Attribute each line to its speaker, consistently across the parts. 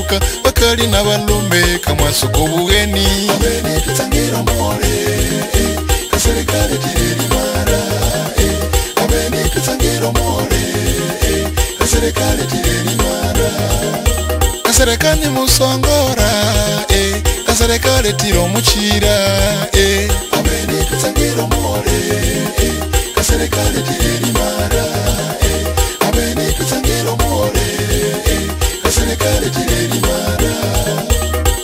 Speaker 1: Afrika bakali na balume kama soko bugeni abeni tutangira more kaserikali tiriri mara abeni tutangira more kaserikali tiriri mara kaserikali musongora kaserikali tiro muchira abeni tutangira more kaserikali tiriri mara abeni tutangira more kaserikali tiriri mara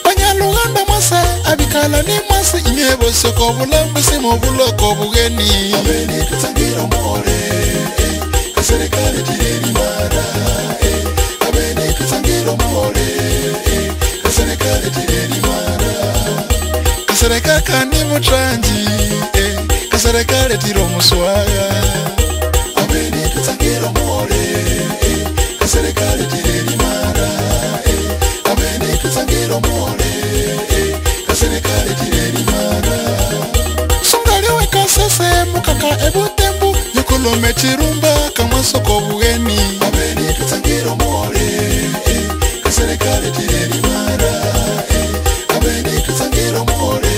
Speaker 1: banyaluganda mwase abikala ni mwase inyebo soko bulambusi mu buloko bugeni abeni tutangira more kaserikali tiriri mara abeni tutangira more kaserikali tiriri mara kaserikali kandi mutranji kaserikali tiro muswaga abeni tutangira more kaserikali tiriri mara abeni tutangira more kaserikali tiriri mara sungali weka sese mukaka ebutembu yukulome chirumba kama soko bugeni abeni tutangira more kaserikali tiriri mara abeni tutangira more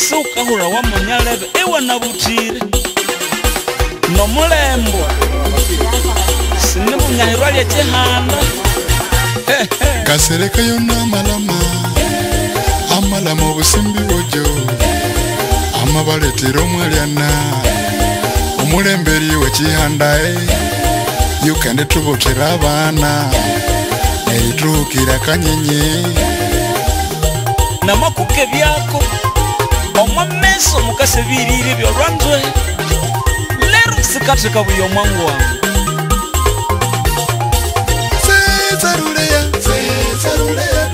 Speaker 2: suka hura wa munyalebe ewa na butire no mulembo sine bunyahirwa lye chihanda
Speaker 1: kasereka yona malama amalama obusimbi bojo amabaletero mwaliana omulemberi we chihanda yukende tubotera abana eitukira kanyenye
Speaker 2: namakuke byako omwa meso mukasebirire byo rwanzwe lero sikatheka buyo mwangu wangu
Speaker 1: Zezaruleya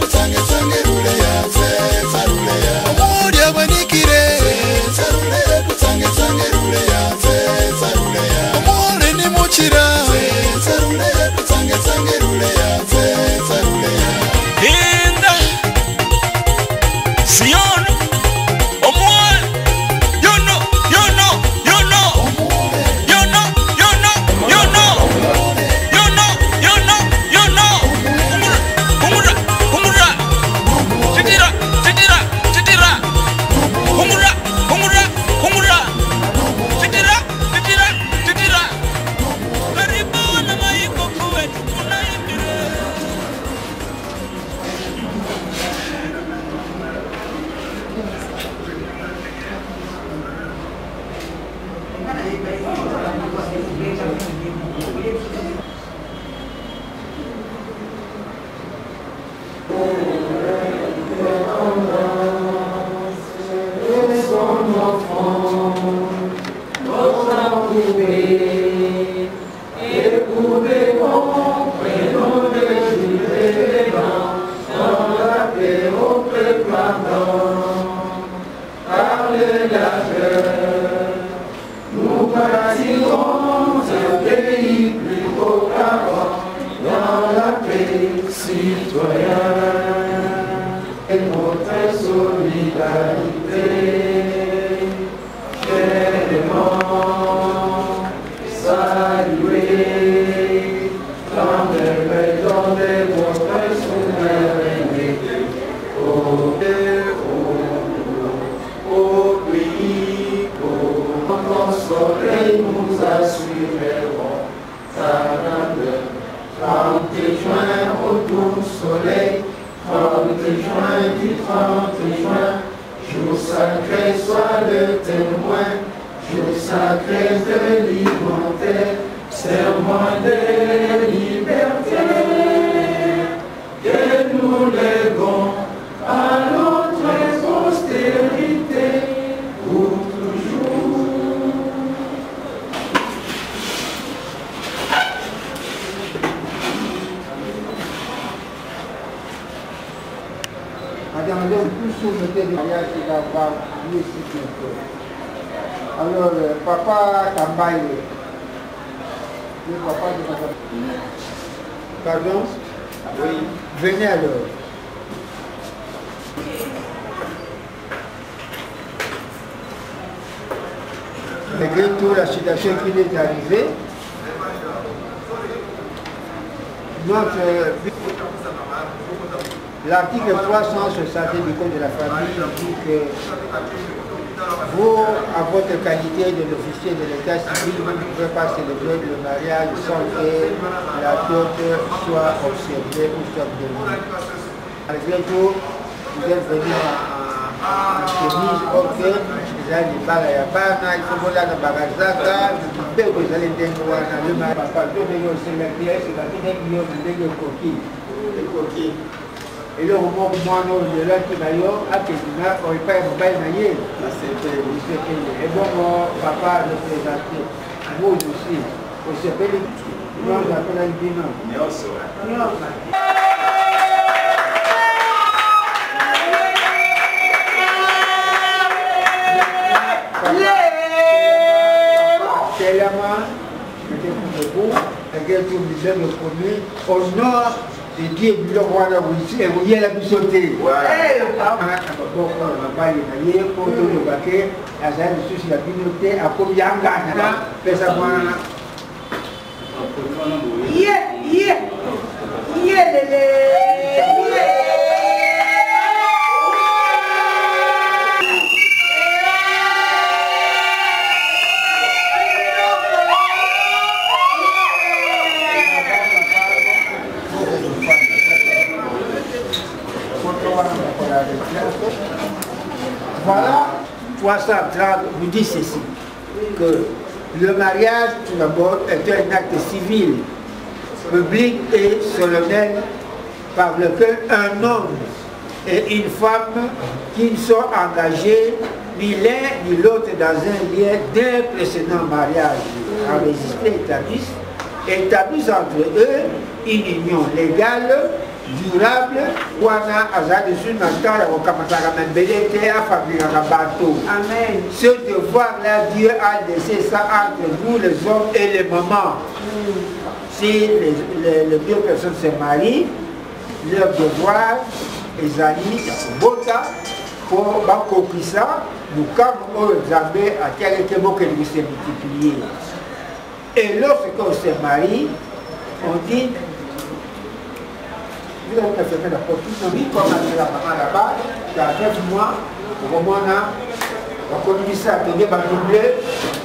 Speaker 1: tutange ruleya zezaruleya omuri abanikire zezaruleya tutange ruleya zezaruleya omuri ni muchira zezaruleya tutange ruleya zezaruleya
Speaker 2: Hinda Sion Omol You know
Speaker 3: Alors, papa Kambaye, le papa de madame. Pardon? Oui. Venez alors. Malgré tout, la situation qui est arrivée, L'article 360 du Code de la famille dit que vous, à votre qualité de l'officier de l'état civil, vous ne pouvez pas célébrer le mariage sans que la dot soit observée ou soit donnée. Malgré tout, vous êtes venu en chemise, ok, vous allez les balles à Yabana, il faut que vous allez à Barazaka, vous pouvez vous allez le mariage, papa, vous devez aussi le dire, c'est la vie d'un million de coquilles. Et le moment où moi, nous, de là qui va y avoir, à Kézina, on n'est pas un bail naïe. Et donc, papa, le présenté, vous aussi, on s'appelle, nous, on appelle un binôme. Tellement, j'étais pour debout, et tout le musée me promet, au nord, et Dieu dit le roi là où il y a la bisoté. Bon, on va y aller, pour tout le baquet, à ça, je suis la binoté, à combien de temps, fais ça moi. Voilà, 330 vous dit ceci, que le mariage, tout d'abord, est un acte civil, public et solennel par lequel un homme et une femme qui ne sont engagés ni l'un ni l'autre dans un lien d'un précédent mariage enregistré établissent entre eux une union légale durable, ce devoir-là, Dieu a laissé ça entre vous, les hommes et les mamans. Si les deux personnes se marient, leur devoir est d'aller pour compris ça, nous comme examen à quel mot que nous s'est multiplié. Et lorsqu'on se marie, on dit vous avez fermé la porte toute la vie, comme on a dit la maman là-bas, il y a 9 mois, au moment où on a connu ça, on a doublé,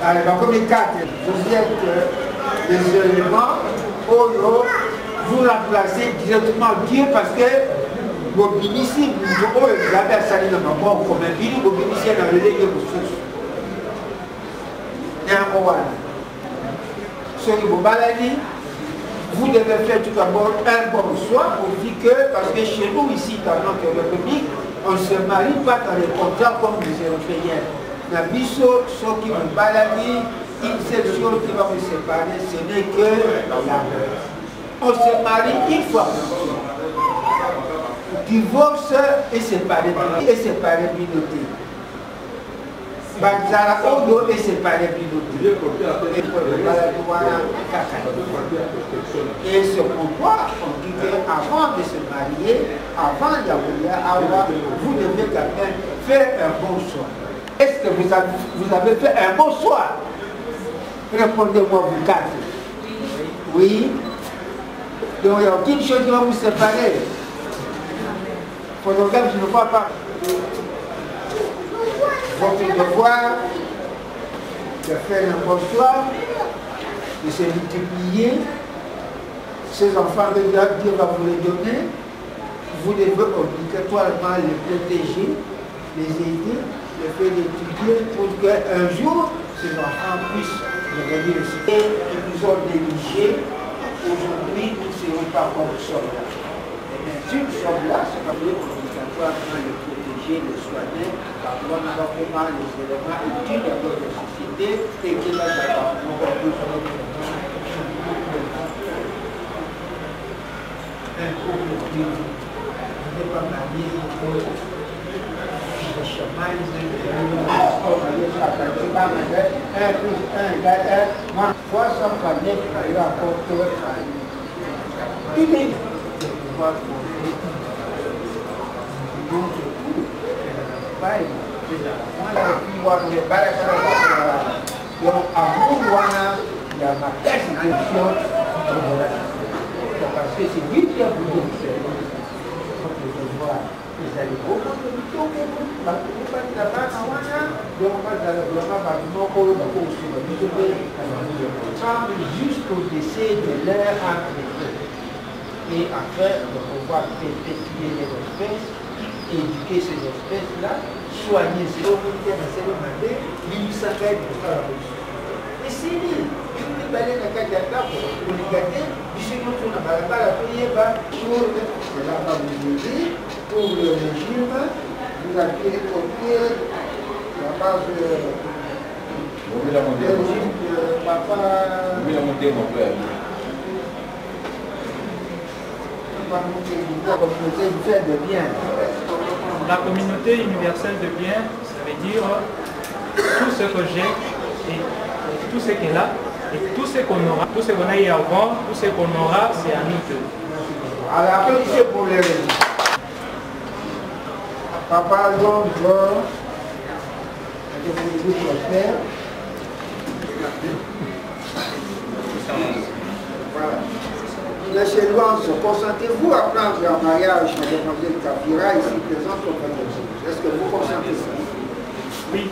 Speaker 3: on a commis 4. Vous êtes des éléments où vous remplacez directement Dieu parce que vos bénéfices, vous avez salé dans ma mort comme un billet, vos bénéfices dans le lait de vos sources. Ce que vous baladez, vous devez faire tout d'abord un bon choix pour dire que, parce que chez nous ici dans notre République, on ne se marie pas dans les contrats comme les Européens. La biso, ceux qui vous baladent, une seule chose qui va vous séparer, ce n'est que l'amour. On se marie une fois. Divorce et séparé binoté. Banzara Odo et séparé binoté. Et c'est pourquoi on dit qu'avant de se marier, avant d'avoir, vous devez quand même faire un bon choix. Est-ce que vous avez fait un bon choix? Répondez-moi vous quatre. Oui. Donc il n'y a aucune chose qui va vous séparer. Photographe, je ne vois pas. Votre devoir de faire un bon choix, de se multiplier. Ces enfants, Dieu va vous les donner. Vous devez obligatoirement les protéger, les aider, les faire étudier pour qu'un jour, ces enfants puissent revenir ici. Ils nous ont négligés. Aujourd'hui, nous ne serons pas comme nous sommes là. Et bien sûr, nous sommes là, c'est pas obligatoirement les protéger, les soigner, par rapport à comment les éléments utiles dans notre société et qui va d'abord un couple qui n'est pas marié, le chemin, un plus un égale 1, moi, 300 familles qui arrivent à porter votre famille. Il est de pouvoir porter donc tout, pas moi, la fille, moi, je vais pas la faire. Donc, à vous, il y a ma personnalisation. parce que c'est lui qui a voulu le faire. Donc le devoir, ils allaient beaucoup de temps, jusqu'au décès de leur entrée. Et après, de pouvoir perpétuer les espèces, éduquer ces espèces-là, soigner ces communautés dans ces mandés, ils s'engagent pour faire la réussite. Et c'est lui, il va aller dans le cas pour les garder, puisque nous sommes dans la payer pour le régime, vous avez copié la base de régime de papa.
Speaker 4: La communauté universelle de bien, ça veut dire tout ce que j'ai et tout ce qu'elle a et tout ce qu'on aura, tout ce qu'on a eu avant, tout ce qu'on aura, c'est à nous deux.
Speaker 3: Alors après, c'est pour les régions. Papa Londres, vous prospère. Voilà. Monsieur Louange, consentez-vous à prendre en mariage Mademoiselle Kavira ici présente au Palais? Est-ce que vous consentez ça?
Speaker 4: Oui.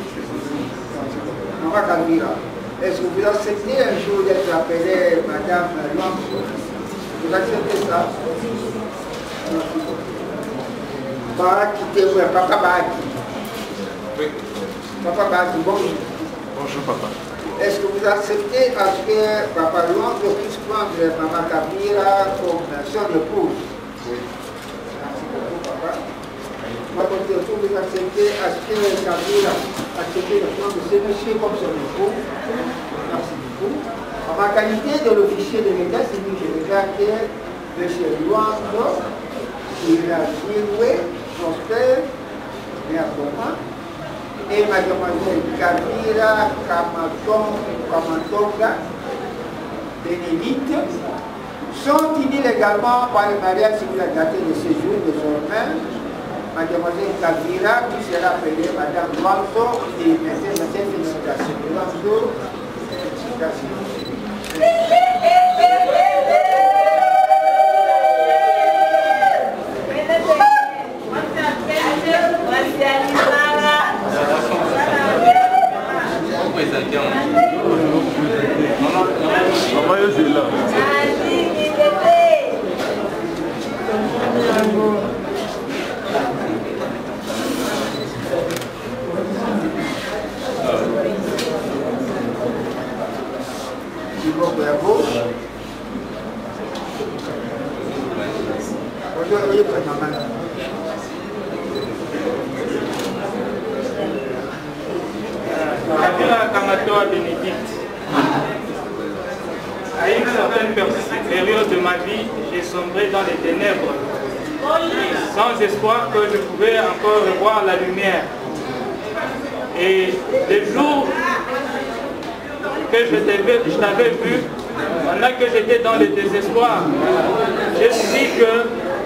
Speaker 3: Maman Kavira, est-ce que vous acceptez un jour d'être appelée Madame Louange? Vous acceptez ça? Papa Baki.
Speaker 5: Oui.
Speaker 3: Papa Baki, bonjour.
Speaker 5: Bonjour papa.
Speaker 3: Est-ce que vous acceptez à ce que Papa Londres puisse prendre Maman Kavira comme son épouse?
Speaker 5: Oui.
Speaker 3: Merci beaucoup, papa. Est-ce que vous acceptez à ce que Kavira accepte de prendre ce monsieur comme son époux? Merci beaucoup. En ma qualité de l'officier de l'État civil, je regarde que M. Londres, il a joué prospère, mais à comment? Et Mademoiselle Kavira Kamatonga Bénédicte sont unis légalement par le mariage civil à dater de ce jour désormais. Mademoiselle Kavira qui sera appelée Madame Loanzo et maintenant cette félicitation. Loanzo, félicitations.
Speaker 4: Kavira Kamatoa Bénédicte. À une certaine période de ma vie, j'ai sombré dans les ténèbres, sans espoir que je pouvais encore revoir la lumière. Et le jour que je t'avais vu, pendant que j'étais dans le désespoir, j'ai su que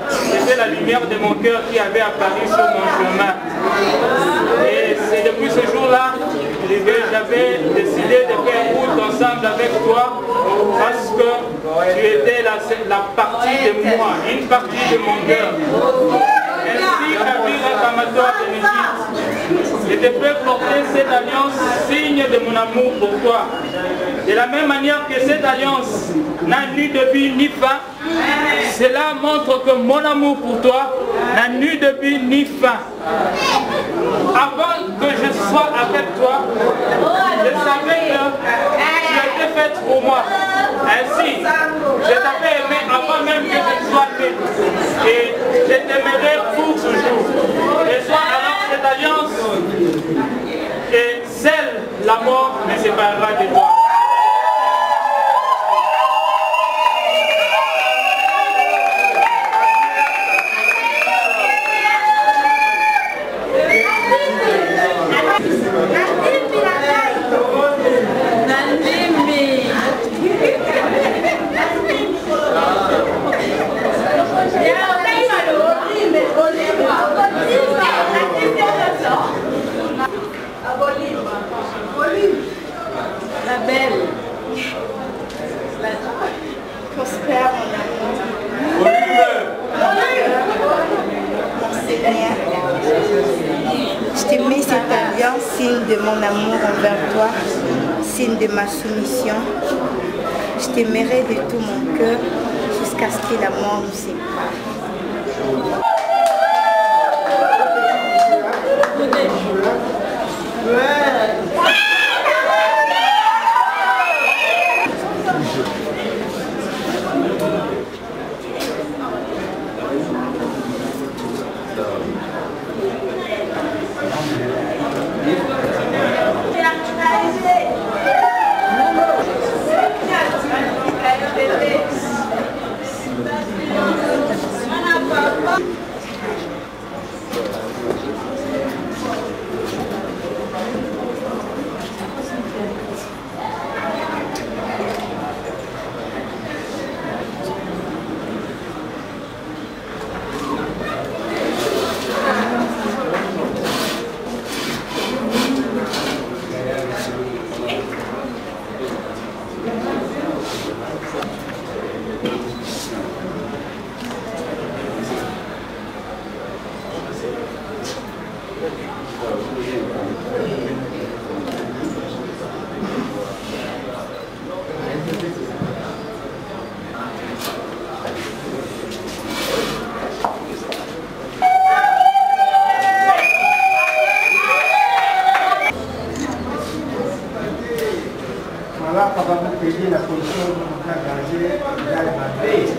Speaker 4: c'était la lumière de mon cœur qui avait apparu sur mon chemin. Et c'est depuis ce jour-là que j'avais décidé de faire route ensemble avec toi, parce que tu étais la partie de moi, une partie de mon cœur. Ainsi, Kavira Kamatoa Bénédicte, je te fais porter cette alliance, signe de mon amour pour toi. De la même manière que cette alliance n'a ni début ni fin, cela montre que mon amour pour toi n'a ni début ni fin. Avant que je sois avec toi, je savais que tu étais faite pour moi. Ainsi, je t'avais aimé avant même que je sois né. Et je t'aimerai pour toujours. Et soit alors cette alliance, et seule la mort me séparera de toi.
Speaker 6: Yeah, okay, my lord. Je te mets cette alliance, signe de mon amour envers toi, signe de ma soumission. Je t'aimerai de tout mon cœur jusqu'à ce que la mort nous sépare.
Speaker 3: Voilà, on va vous payer la position de mon engagé dans le mandé.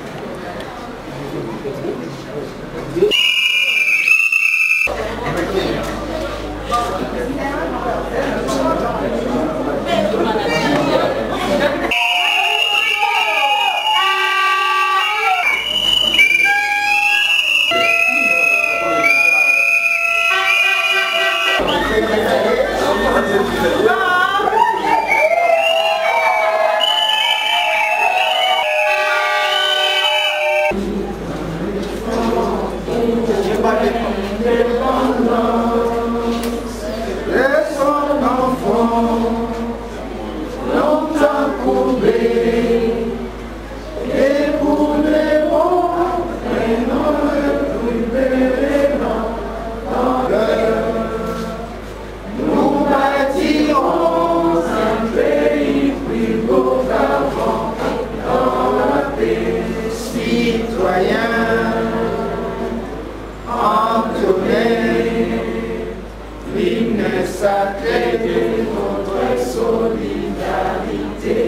Speaker 1: Sacré de notre solidarité.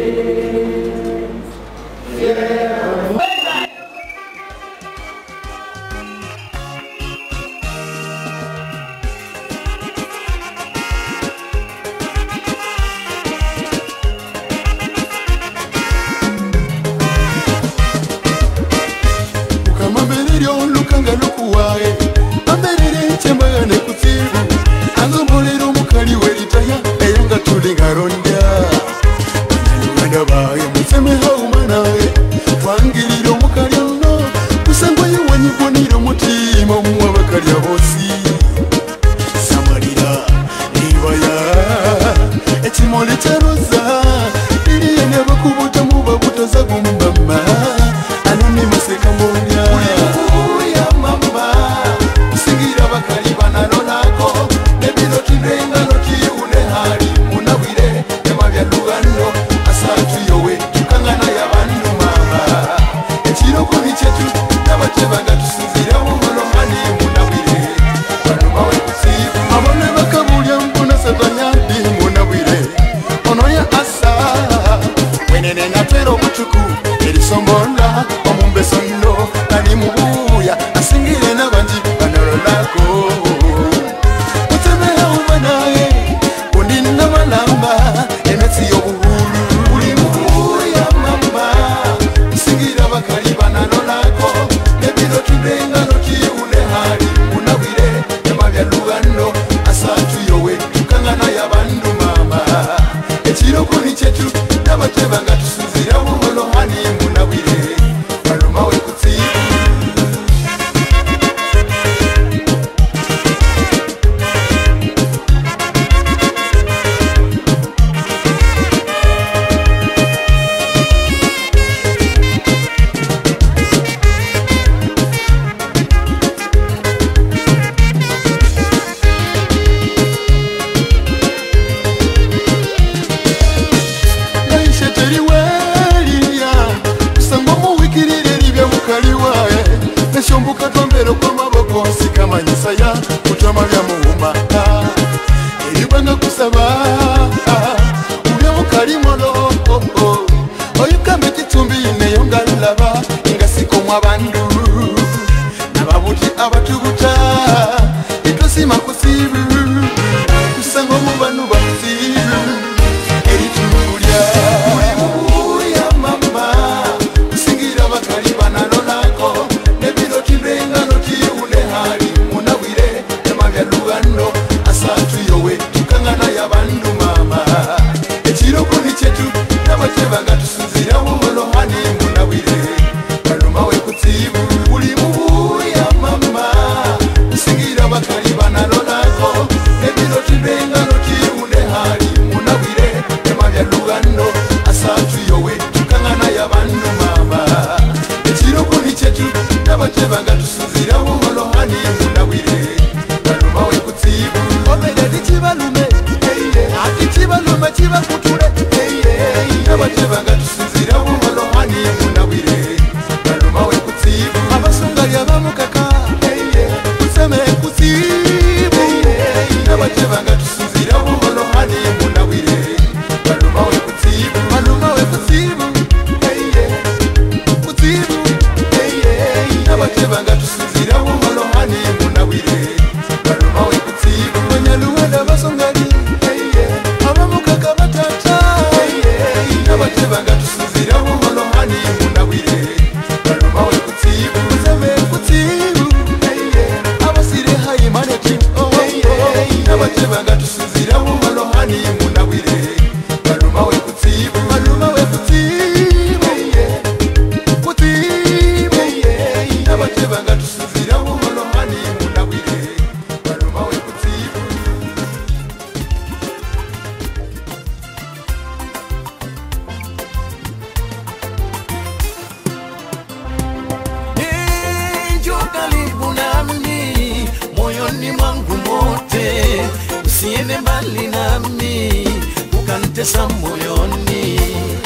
Speaker 1: Fièrement.
Speaker 7: Ukamambelelyo lukanga lukuwae Ambelele chembagane kutsibu Anzo molero mukali weli Maria Kutama vya muumba Ilibanga kusaba Uya mukalimono Oyuka metitumbi ineyonga lava Ingasiko mwabandu Nababuti abatubuta Itosima kusibu Kusango mubanu bakusibu Eritulia Uya mama Usingira bakali banalonako Nebiro tibenga noti unehali Munawire Nemavya lugano Asatu yowe Tukangana ya bandu mama Echiroko ni chetu Nabatebanga tusunzira Wolo hani munawire Baluma we kutibu Ulimu ya mama Usingira bakali banalonako Nebiro tibenga noti unehali Munawire Nemavya lugano Asatu yowe Tukangana ya bandu mama Echiroko ni chetu Nabatebanga tusunzira Wolo hani munawire Baluma we kutibu Omega di chibalume Ati chibalume chibakutule Nabatebanga tusinzira Wolo hani munawire Baluma we kutibu Abasonga yabamukaka Kuseme kusibu Nabatebanga tusinzira Wolo hani munawire Baluma we kutibu Baluma we kutibu Kutibu Nabatebanga tusinzira Wolo hani munawire Baluma we kutibu Banyaluwenda basongani Abamukaka batata Nabatebanga tusinzira Wolo hani munawire Baluma we kutibu Kuseme kutibu Abasire hayi maneti Nabatebanga tusinzira Wolo hani munawire Baluma we kutibu Baluma we kutibu Kutibu Nabatebanga tusinzira Wolo hani munawire Baluma we kutibu
Speaker 8: Njoo karibu nami, moyoni mwangu mote, usiende mbali nami, ukanitesa moyoni.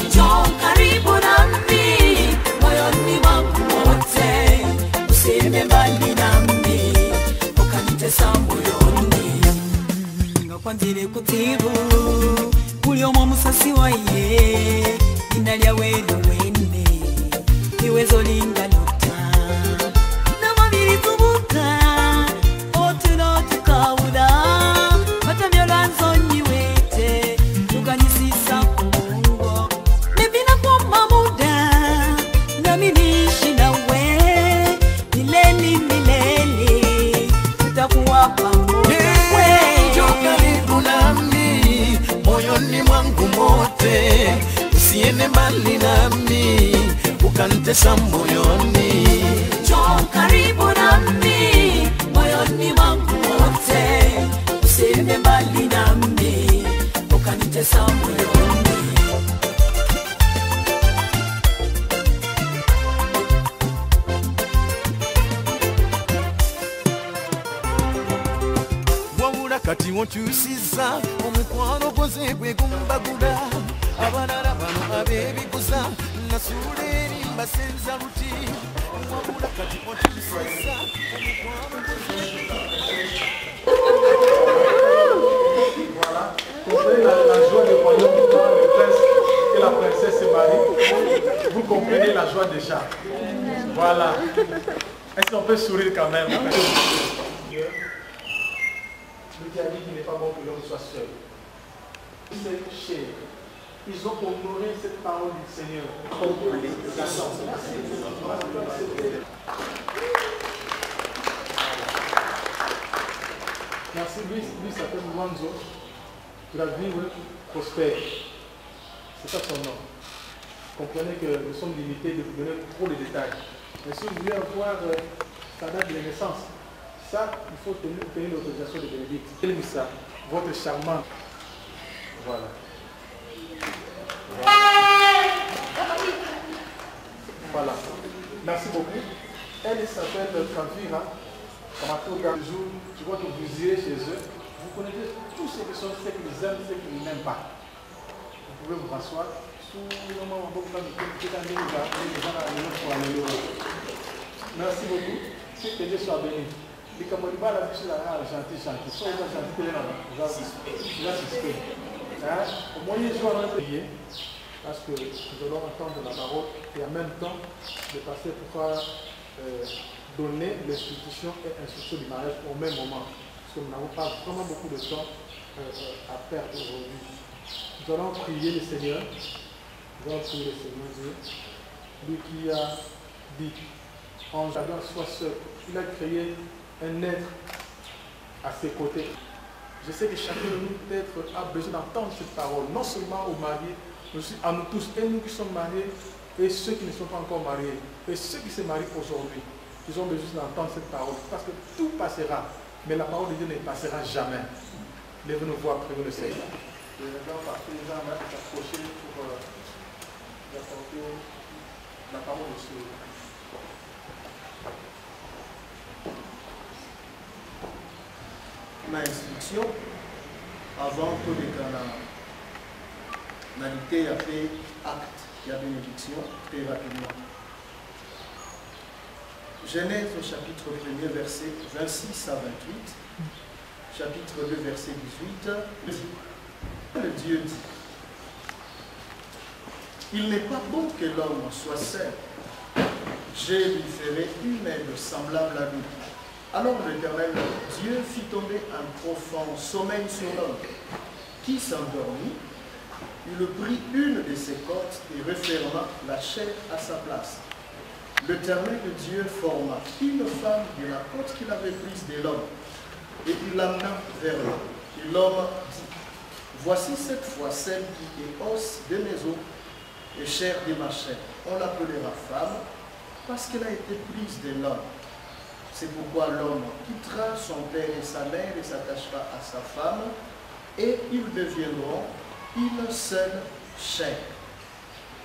Speaker 9: Njoo karibu nami, moyoni mwangu mote, usiende mbali nami, ukanitesa moyoni. Ngakwanzire kutibu, uliomo musasi wa ye, inalya wenu wene, iwezo lingalo
Speaker 8: usiende mbali nami, ukanitesa moyoni.
Speaker 9: Njoo karibu nami, moyoni mwangu wote, usiende mbali nami, ukanitesa moyoni.
Speaker 8: Wabula kati wonkyusiza omukwano gwoze gwe gumbagula abalala bano ab'ebiguza nasuula eri mbasenza luti wabula kati wonkyusiza omukwano
Speaker 5: Voilà. Comprenez la joie de royaume quand le prince et la princesse se marient. Vous comprenez la joie déjà. Voilà. Est-ce qu'on peut sourire quand même? Le a dit qu'il n'est pas bon que l'homme soit seul. C'est cher. Ils ont honoré cette parole du Seigneur. Merci, lui s'appelle Mwanzo. Tu vas vivre prospère. C'est ça son nom. Comprenez que nous sommes limités de vous donner trop de détails. Mais si vous voulez avoir sa date de naissance, ça, il faut tenir l'autorisation de Bénédicte. Quel est ça? Votre charmant. Voilà. Voilà. Merci beaucoup. Elle s'appelle Kavira. Kamatoga, le jour, tu vois que vous irez chez eux. Vous connaissez tous ceux qui sont ceux qui les aiment, ceux qui ne n'aiment pas. Vous pouvez vous rasseoir. Merci beaucoup. Que Dieu soit béni. les Camoliba, la vie, c'est gentil, gentil. Soit ils ont gentil, ils ont suspect. Au moyen de jouer à prier, parce que nous allons entendre la parole et en même temps le pasteur pourra donner l'institution et l'instruction du mariage au même moment. Parce que nous n'avons pas vraiment beaucoup de temps à perdre aujourd'hui. Nous allons prier le Seigneur. Nous allons prier le Seigneur Dieu. Lui qui a dit en Adam soit seul. Il a créé un être à ses côtés. Je sais que chacun de nous peut-être a besoin d'entendre cette parole, non seulement aux mariés, mais aussi à nous tous, et nous qui sommes mariés, et ceux qui ne sont pas encore mariés, et ceux qui se marient aujourd'hui. Ils ont besoin d'entendre cette parole, parce que tout passera, mais la parole de Dieu ne passera jamais. Lève-nous voir, prions le Seigneur. Les gens partisans vont s'approcher pour apporter la parole de ce.
Speaker 10: Ma instruction, avant que les canalités a fait acte de la bénédiction, très rapidement. Genèse au chapitre 1er, verset 26 à 28, chapitre 2, verset 18, le Dieu dit, il n'est pas bon que l'homme soit seul, je lui ferai une aide semblable à lui. Alors l'Éternel Dieu fit tomber un profond sommeil sur l'homme, qui s'endormit. Il prit une de ses côtes et referma la chair à sa place. L'Éternel Dieu forma une femme de la côte qu'il avait prise de l'homme, et il l'amena vers lui. Et l'homme dit, voici cette fois celle qui est os de mes os et chair de ma chair. On l'appellera femme, parce qu'elle a été prise de l'homme. C'est pourquoi l'homme quittera son père et sa mère et s'attachera à sa femme, et ils deviendront une seule chair.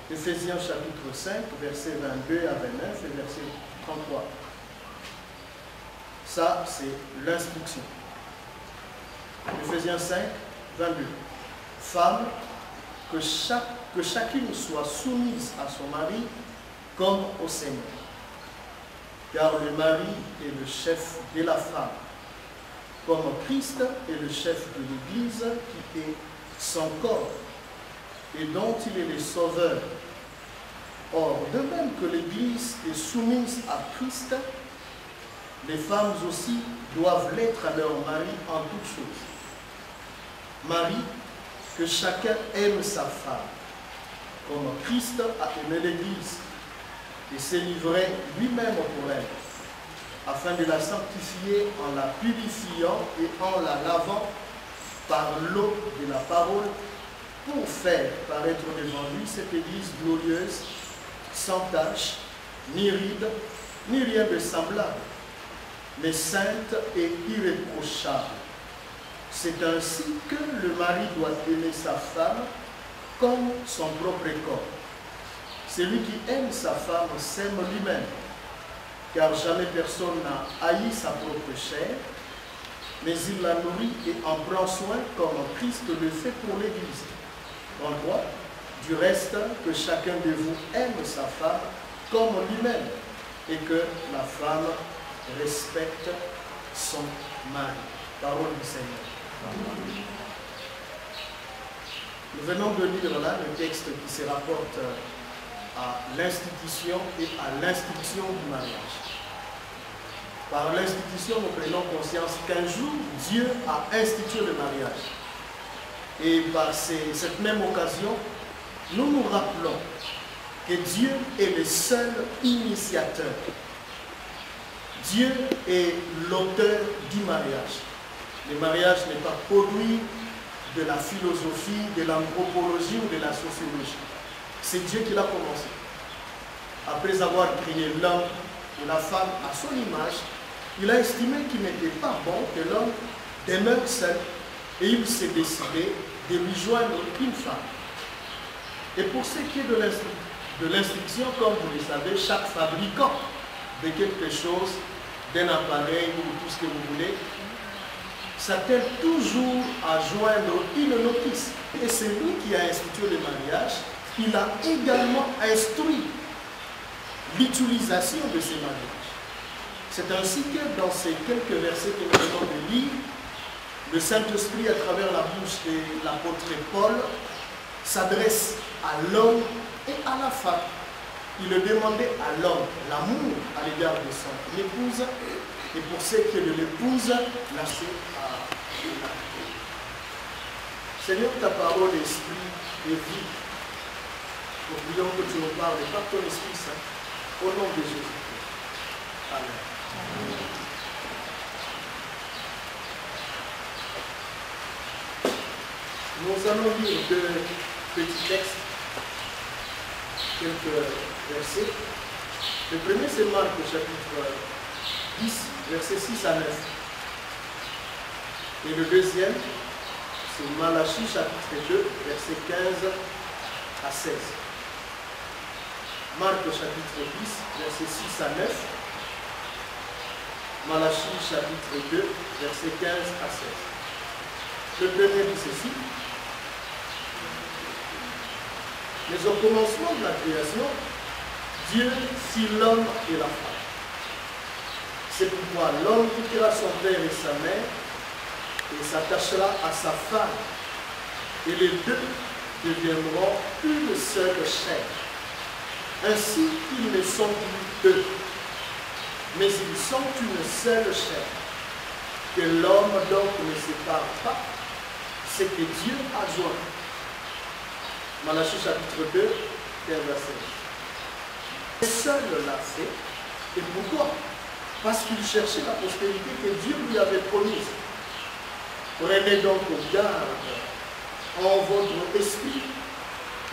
Speaker 10: Éphésiens chapitre 5, versets 22 à 29 et verset 33. Ça, c'est l'instruction. Éphésiens 5, 22. Femme, que chacune soit soumise à son mari comme au Seigneur. Car le mari est le chef de la femme, comme Christ est le chef de l'Église qui est son corps et dont il est le sauveur. Or, de même que l'Église est soumise à Christ, les femmes aussi doivent l'être à leur mari en toutes choses. Mari, que chacun aime sa femme, comme Christ a aimé l'Église et s'est livré lui-même pour elle, afin de la sanctifier en la purifiant et en la lavant par l'eau de la parole, pour faire paraître devant lui cette Église glorieuse, sans tache, ni ride, ni rien de semblable, mais sainte et irréprochable. C'est ainsi que le mari doit aimer sa femme comme son propre corps. Celui qui aime sa femme s'aime lui-même, car jamais personne n'a haï sa propre chair, mais il la nourrit et en prend soin comme Christ le fait pour l'Église. En droit, du reste, que chacun de vous aime sa femme comme lui-même, et que la femme respecte son mari. Parole du Seigneur. Nous venons de lire là le texte qui se rapporte à l'institution et à l'instruction du mariage. Par l'institution, nous prenons conscience qu'un jour, Dieu a institué le mariage. Et par cette même occasion, nous nous rappelons que Dieu est le seul initiateur. Dieu est l'auteur du mariage. Le mariage n'est pas produit de la philosophie, de l'anthropologie ou de la sociologie. C'est Dieu qui l'a commencé. Après avoir créé l'homme et la femme à son image, il a estimé qu'il n'était pas bon que l'homme demeure seul et il s'est décidé de lui joindre une femme. Et pour ce qui est de l'instruction, comme vous le savez, chaque fabricant de quelque chose, d'un appareil ou tout ce que vous voulez, s'attelle toujours à joindre une notice. Et c'est lui qui a institué le mariage. Il a également instruit l'utilisation de ces mariages. C'est ainsi que dans ces quelques versets que nous venons de lire, le Saint-Esprit, à travers la bouche de l'apôtre Paul, s'adresse à l'homme et à la femme. Il le demandait à l'homme, l'amour à l'égard de son épouse, et pour ce qui est de l'épouse, l'accès à la vie. Seigneur, ta parole est esprit et vie. Nous prions que tu nous parles par ton Esprit Saint, au nom de Jésus-Christ. Amen. Nous allons lire deux petits textes, quelques versets. Le premier, c'est Marc, chapitre 10, versets 6 à 9. Et le deuxième, c'est Malachie, chapitre 2, versets 15 à 16. Marc, chapitre 10, versets 6 à 9. Malachie, chapitre 2, versets 15 à 16. Le premier dit ceci. Mais au commencement de la création, Dieu fit l'homme et la femme. C'est pourquoi l'homme quittera son père et sa mère et s'attachera à sa femme. Et les deux deviendront une seule chair. Ainsi, ils ne sont plus deux, mais ils sont une seule chair. Que l'homme donc ne sépare pas, c'est que Dieu a joint. Malachie chapitre 2, 15 à 16. Seul l'a fait. Et pourquoi? Parce qu'il cherchait la prospérité que Dieu lui avait promise. Prenez donc garde en votre esprit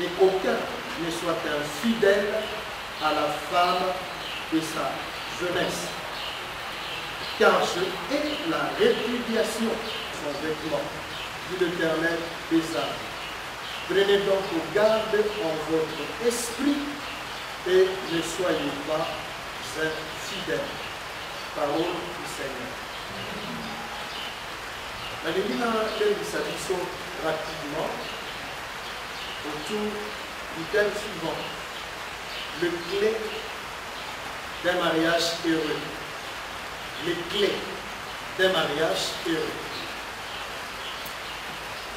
Speaker 10: et qu'aucun ne soit infidèle à la femme de sa jeunesse. Car je hais la répudiation de son vêtement, dit l'Éternel des armes. Prenez donc garde en votre esprit et ne soyez pas infidèles. Parole du Seigneur. La Bible s'adresse rapidement autour du thème suivant. Le clé d'un mariage heureux. Les clés d'un mariage heureux.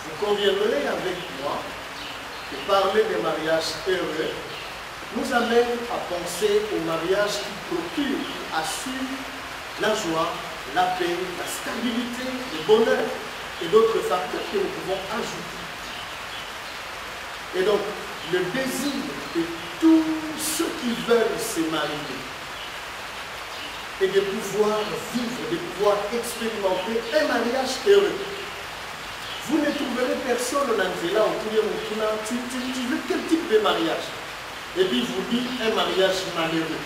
Speaker 10: Vous conviendrez avec moi que parler des mariages heureux nous amène à penser au mariage qui procure, assure la joie, la paix, la stabilité, le bonheur et d'autres facteurs que nous pouvons ajouter. Et donc, le désir de tous ceux qui veulent se marier et de pouvoir vivre, de pouvoir expérimenter un mariage heureux. Vous ne trouverez personne en Angela autour de vous. Tu veux quel type de mariage? Et puis vous dites un mariage malheureux.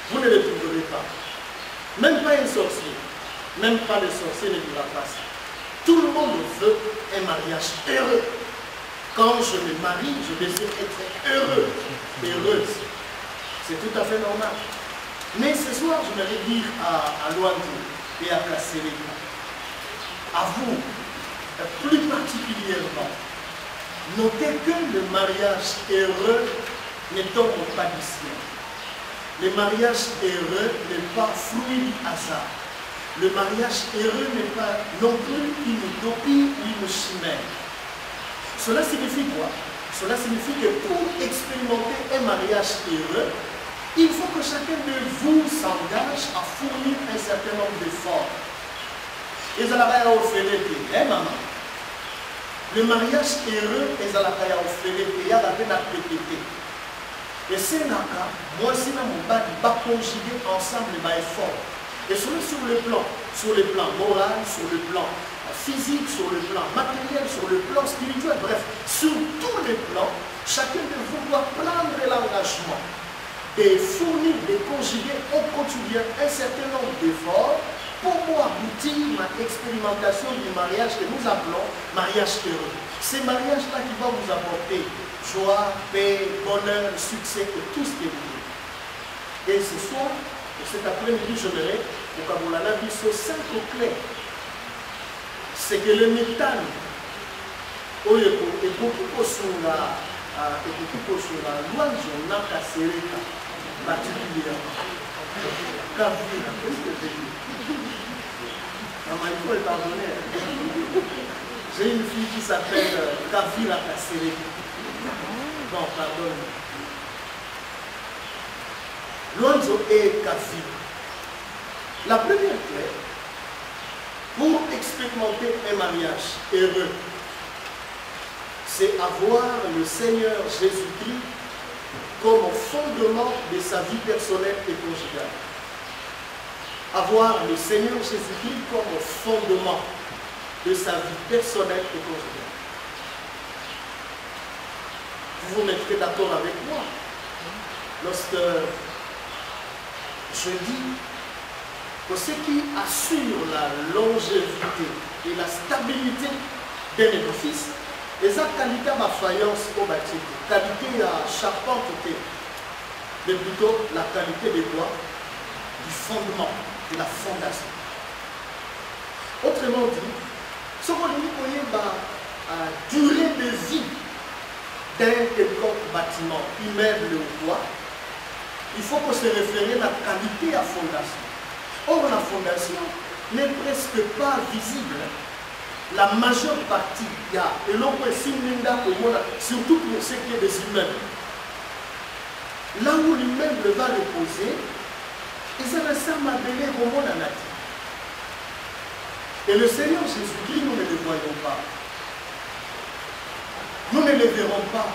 Speaker 10: Vous ne le trouverez pas. Même pas un sorcier. Même pas le sorcier ne dira pas ça. Tout le monde veut un mariage heureux. Quand je me marie, je désire être heureux, heureuse. C'est tout à fait normal. Mais ce soir, je vais dire à Luanzo et à Kassereka, à vous, plus particulièrement, notez que le mariage heureux ne tombe pas du ciel. Le mariage heureux n'est pas fruit du hasard. Le mariage heureux n'est pas non plus une utopie ou une chimère. Cela signifie quoi? Cela signifie que pour expérimenter un mariage heureux, il faut que chacun de vous s'engage à fournir un certain nombre d'efforts. Et ça va offrir maman. Le mariage heureux est à la caille offrir et à la peine à répéter. Et c'est là que moi aussi, mon bas, il va conjuguer ensemble les efforts. Et sur le plan moral, sur le plan physique, sur le plan matériel, sur le plan spirituel, bref, sur tous les plans, chacun de vous doit prendre l'engagement de fournir, de conjuguer au quotidien un certain nombre d'efforts pour aboutir à l'expérimentation du mariage que nous appelons mariage heureux. C'est mariage-là qui va vous apporter joie, paix, bonheur, succès et tout ce que vous voulez. Et ce soir, cet après-midi, je verrai au Kabulana Bisso 5 clés. C'est que le métal, et beaucoup sur la loi de Kassereka particulièrement. Kavira, qu'est-ce que j'ai dit? Maman, il faut le pardonner. J'ai une fille qui s'appelle Kavira Kassere. Non, pardon. Lonzo et Kavira. La première clé, pour expérimenter un mariage heureux, c'est avoir le Seigneur Jésus-Christ comme fondement de sa vie personnelle et conjugale. Avoir le Seigneur Jésus-Christ comme fondement de sa vie personnelle et conjugale. Vous vous mettrez d'accord avec moi lorsque je dis que ce qui assure la longévité et la stabilité d'un édifice, et ça, qualité à ma faïence au bâtiment, qualité à charpente, mais plutôt la qualité des bois, du fondement, de la fondation. Autrement dit, ce qu'on dit, la durée de vie d'un quelconque bâtiment, immeuble ou bois, il faut qu'on se réfère à la qualité à fondation. Or, la fondation n'est presque pas visible. La majeure partie, il y a, et l'on peut surtout pour ce qui est des immeubles. Là où l'immeuble va reposer, ils avaient ça m'appelé au monde en nature. Et le Seigneur Jésus-Christ, nous ne le voyons pas. Nous ne le verrons pas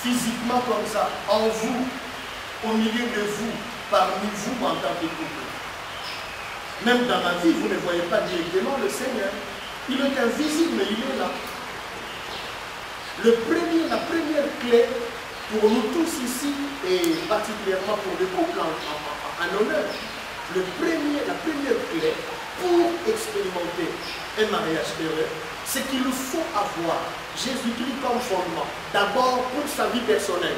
Speaker 10: physiquement comme ça, en vous, au milieu de vous, parmi vous en tant que couple. Même dans ma vie, vous ne voyez pas directement le Seigneur. Il est invisible, mais il est là. La première clé pour nous tous ici, et particulièrement pour les couples en honneur, la première clé pour expérimenter un mariage heureux, c'est qu'il faut avoir Jésus-Christ comme fondement. D'abord pour sa vie personnelle,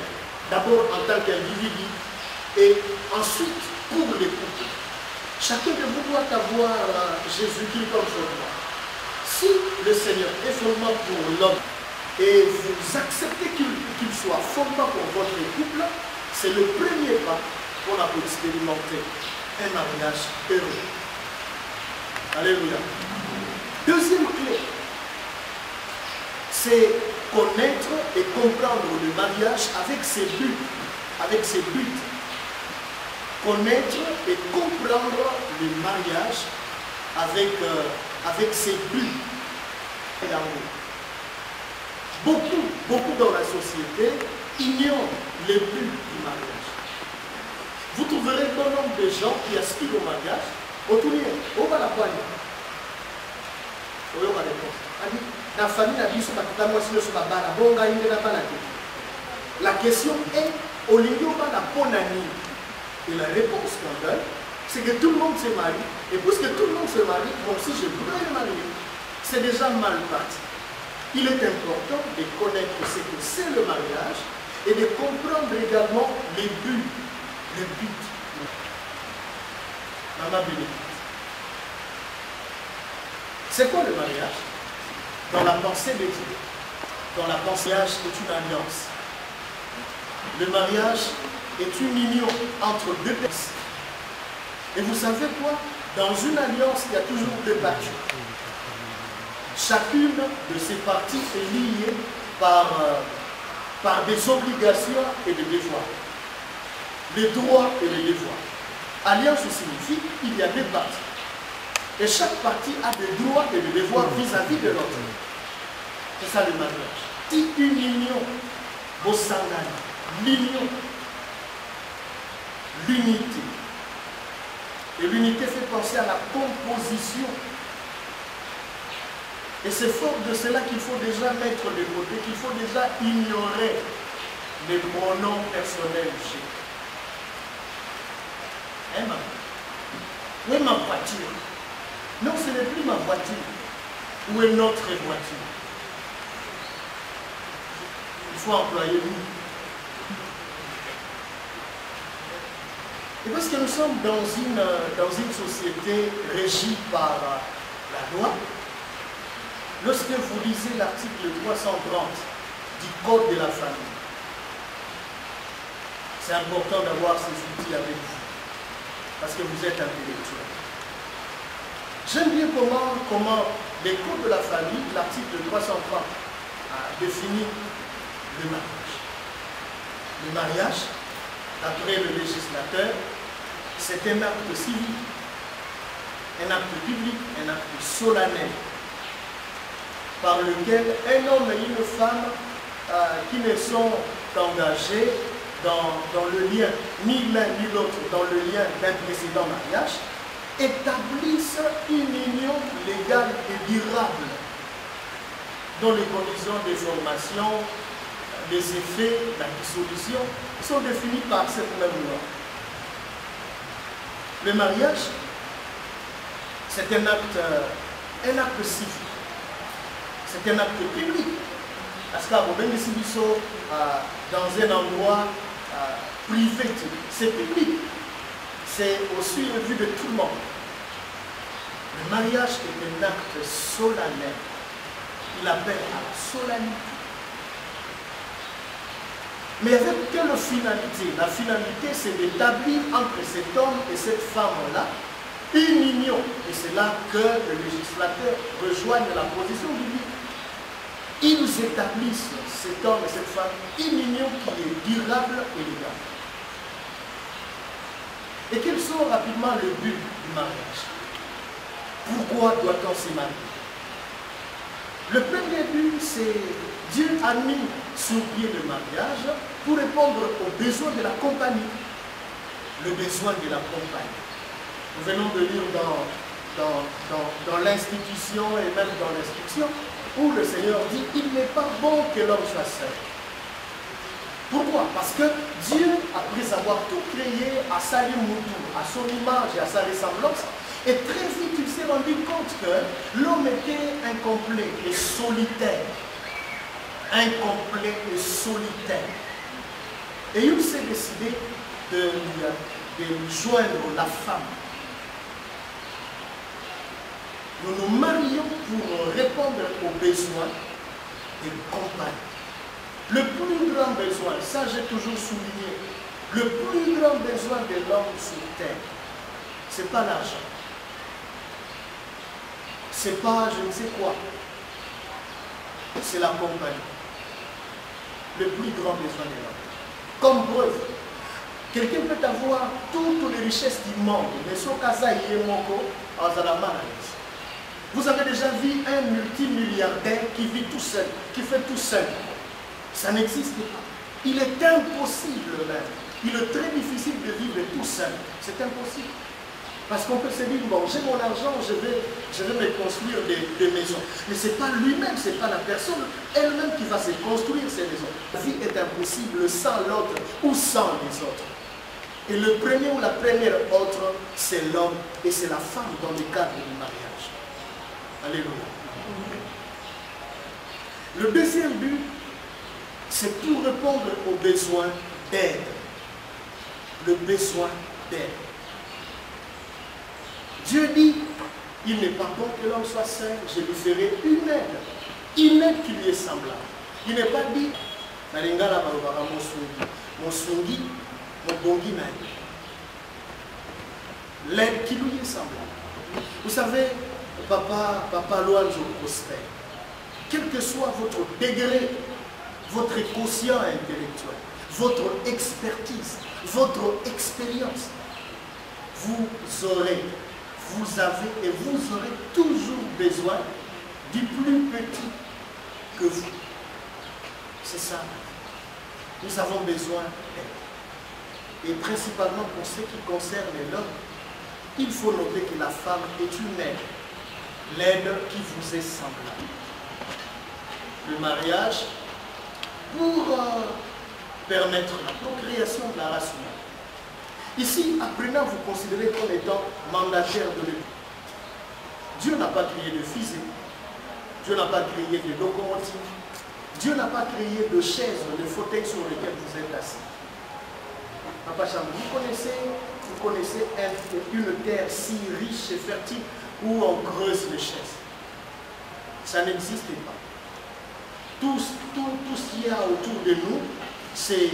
Speaker 10: d'abord en tant qu'individu, et ensuite pour les couples. Chacun de vous doit avoir Jésus-Christ comme fondement. Si le Seigneur est fondement pour l'homme et vous acceptez qu'il soit fondement pour votre couple, c'est le premier pas qu'on a pour expérimenter un mariage heureux. Alléluia. Deuxième clé, c'est connaître et comprendre le mariage avec ses buts. Avec ses buts. Connaître et comprendre le mariage avec ses buts. Beaucoup dans la société ignorent les buts du mariage. Vous trouverez bon nombre de gens qui aspirent au mariage, au va la poigne. La famille a dit la question est au lieu de la ponani. Et la réponse qu'on donne, c'est que tout le monde se marie. Et puisque tout le monde se marie, bon, si je voudrais le marier, c'est déjà mal parti. Il est important de connaître ce que c'est le mariage et de comprendre également les buts. Les buts. Maman bénéfice. C'est quoi le mariage? Dans la pensée de Dieu, dans la pensée, c'est une alliance. Le mariage est une union entre deux personnes. Et vous savez quoi? Dans une alliance, il y a toujours deux parties. Chacune de ces parties est liée par des obligations et des devoirs. Les droits et les devoirs. Alliance signifie qu'il y a deux parties. Et chaque partie a des droits et des devoirs vis-à-vis de l'autre. C'est ça le mariage. Si une union, l'union, l'unité. Et l'unité fait penser à la composition. Et c'est fort de cela qu'il faut déjà mettre de côté, qu'il faut déjà ignorer les pronoms personnels. Hein, maman? Où est ma voiture? Non, ce n'est plus ma voiture. Où est notre voiture? Il faut employer nous. Et parce que nous sommes dans une société régie par la loi, lorsque vous lisez l'article 330 du Code de la famille, c'est important d'avoir ces outils avec vous. parce que vous êtes intellectuel. J'aime bien comment les codes de la famille, l'article 330, a défini le mariage. Le mariage, d'après le législateur, c'est un acte civil, un acte public, un acte solennel, par lequel un homme et une femme qui ne sont engagés dans le lien, ni l'un ni l'autre, dans le lien d'un précédent mariage, établissent une union légale et durable dont les conditions de formation, les effets, la dissolution sont définis par cette même loi. Le mariage, c'est un acte civil, c'est un acte public. Parce qu'à Bobenisibiso, dans un endroit privé, c'est public. C'est aussi une vue de tout le monde. Le mariage est un acte solennel. Il appelle à la solennité. Mais avec quelle finalité? La finalité, c'est d'établir entre cet homme et cette femme-là une union. Et c'est là que le législateur rejoigne la position biblique. Ils établissent, cet homme et cette femme, une union qui est durable et légale. Et quels sont rapidement le but du mariage? Pourquoi doit-on se marier? Le premier but, c'est Dieu a mis sur pied le mariage pour répondre aux besoins de la compagnie. Le besoin de la compagnie. Nous venons de lire dans l'institution et même dans l'instruction où le Seigneur dit « Il n'est pas bon que l'homme soit seul ». Pourquoi? Parce que Dieu, après avoir tout créé à sa limoutou, à son image et à sa ressemblance, et très vite il s'est rendu compte que l'homme était incomplet et solitaire. Incomplet et solitaire. Et il s'est décidé de lui joindre la femme. Nous nous marions pour répondre aux besoins et compagnie. Le plus grand besoin, ça j'ai toujours souligné, le plus grand besoin de l'homme sur terre, ce n'est pas l'argent. Ce n'est pas je ne sais quoi. C'est la compagnie. Le plus grand besoin de l'homme. Comme preuve, quelqu'un peut avoir toutes les richesses du monde, mais son casa y est moko en Zalamara. Vous avez déjà vu un multimilliardaire qui vit tout seul, qui fait tout seul. Ça n'existe pas. Il est impossible même. Il est très difficile de vivre tout seul. C'est impossible. Parce qu'on peut se dire, bon, j'ai mon argent, je vais me construire des maisons. Mais ce n'est pas lui-même, ce n'est pas la personne elle-même qui va se construire ces maisons. La vie est impossible sans l'autre ou sans les autres. Et le premier ou la première autre, c'est l'homme et c'est la femme dans le cadre du mariage. Alléluia. Le deuxième but, c'est pour répondre aux besoins d'aide. Le besoin d'aide. Dieu dit, il n'est pas bon que l'homme soit seul, je lui ferai une aide qui lui est semblable. Il n'est pas dit, l'aide qui lui est semblable. Vous savez, Papa Loanjo prospère. Quel que soit votre degré, votre quotient intellectuel, votre expertise, votre expérience, vous avez et vous aurez toujours besoin du plus petit que vous. C'est ça. Nous avons besoin d'aide. Et principalement pour ce qui concerne l'homme, il faut noter que la femme est une aide. L'aide qui vous est semblable. Le mariage pour permettre la procréation de la race humaine. Ici, apprenez à vous considérer comme étant mandataire de l'État. Dieu n'a pas créé de fusée, Dieu n'a pas créé de locomotive, Dieu n'a pas créé de chaises, de fauteuils sur lesquels vous êtes assis. Papa Cham, vous connaissez une terre si riche et fertile où on creuse les chaises. Ça n'existe pas. Tout ce qu'il y a autour de nous, c'est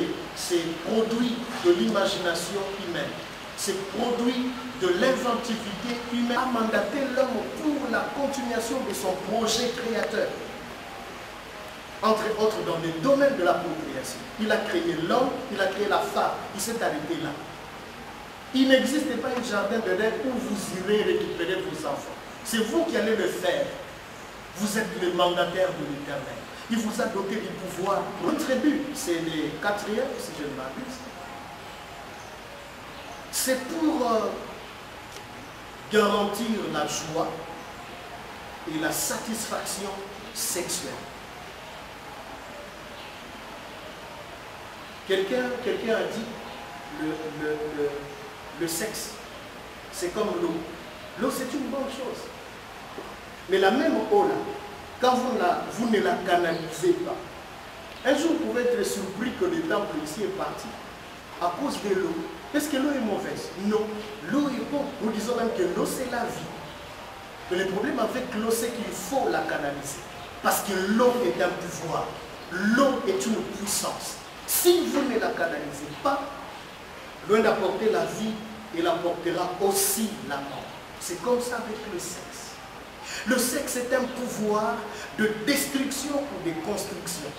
Speaker 10: produit de l'imagination humaine. c'est produit de l'inventivité humaine, a mandaté l'homme pour la continuation de son projet créateur. Entre autres dans les domaines de la procréation. Il a créé l'homme, il a créé la femme, il s'est arrêté là. Il n'existe pas un jardin d'Éden où vous irez récupérer vos enfants. C'est vous qui allez le faire. Vous êtes le mandataire de l'Éternel. Il vous a doté du pouvoir. Notre but, c'est le 4e, si je ne m'abuse. C'est pour garantir la joie et la satisfaction sexuelle. Quelqu'un a dit le sexe, c'est comme l'eau. L'eau, c'est une bonne chose. Mais la même eau, là, quand vous ne la canalisez pas, un jour vous pouvez être surpris que le temple ici est parti à cause de l'eau. Est-ce que l'eau est mauvaise? Non. L'eau est bonne. Nous disons même que l'eau, c'est la vie. Mais le problème avec l'eau, c'est qu'il faut la canaliser. Parce que l'eau est un pouvoir. L'eau est une puissance. Si vous ne la canalisez pas, loin d'apporter la vie, il apportera aussi la mort. C'est comme ça avec le sexe. Le sexe est un pouvoir de destruction ou de construction.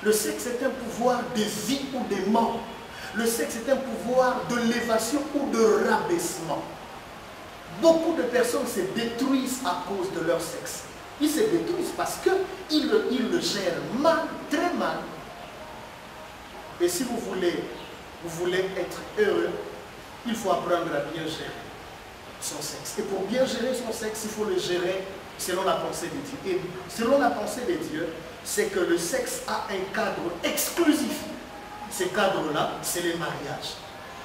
Speaker 10: Le sexe est un pouvoir de vie ou de mort. Le sexe est un pouvoir de l'élévation ou de rabaissement. Beaucoup de personnes se détruisent à cause de leur sexe. Ils se détruisent parce qu'ils le gèrent mal, très mal. Et si vous voulez être heureux, il faut apprendre à bien gérer son sexe. Et pour bien gérer son sexe, il faut le gérer selon la pensée de Dieu. Et selon la pensée de Dieu, c'est que le sexe a un cadre exclusif. Ce cadre-là, c'est le mariage.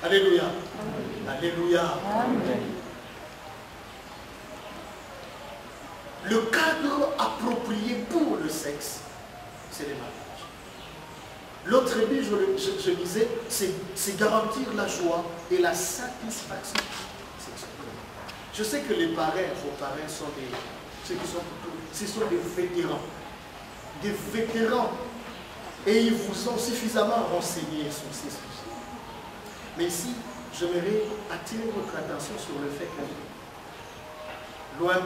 Speaker 10: Alléluia. Amen. Alléluia. Amen. Le cadre approprié pour le sexe, c'est le mariage. L'autre but, je disais, c'est garantir la joie et la satisfaction sexuelle. Je sais que les parrains, vos parrains sont ce sont des vétérans. Des vétérans. Et ils vous ont suffisamment renseigné sur ces sujets. Mais ici, j'aimerais attirer votre attention sur le fait que, loin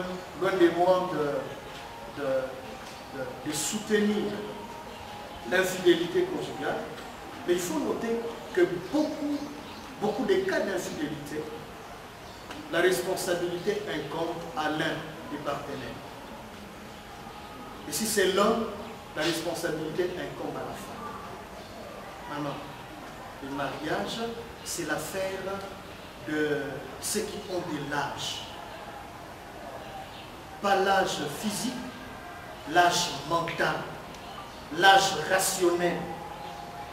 Speaker 10: de moi de soutenir l'infidélité conjugale, mais il faut noter que beaucoup de cas d'infidélité, la responsabilité incombe à l'un des partenaires. Et si c'est l'homme, la responsabilité incombe à la femme. Maintenant, le mariage, c'est l'affaire de ceux qui ont de l'âge. Pas l'âge physique, l'âge mental, l'âge rationnel.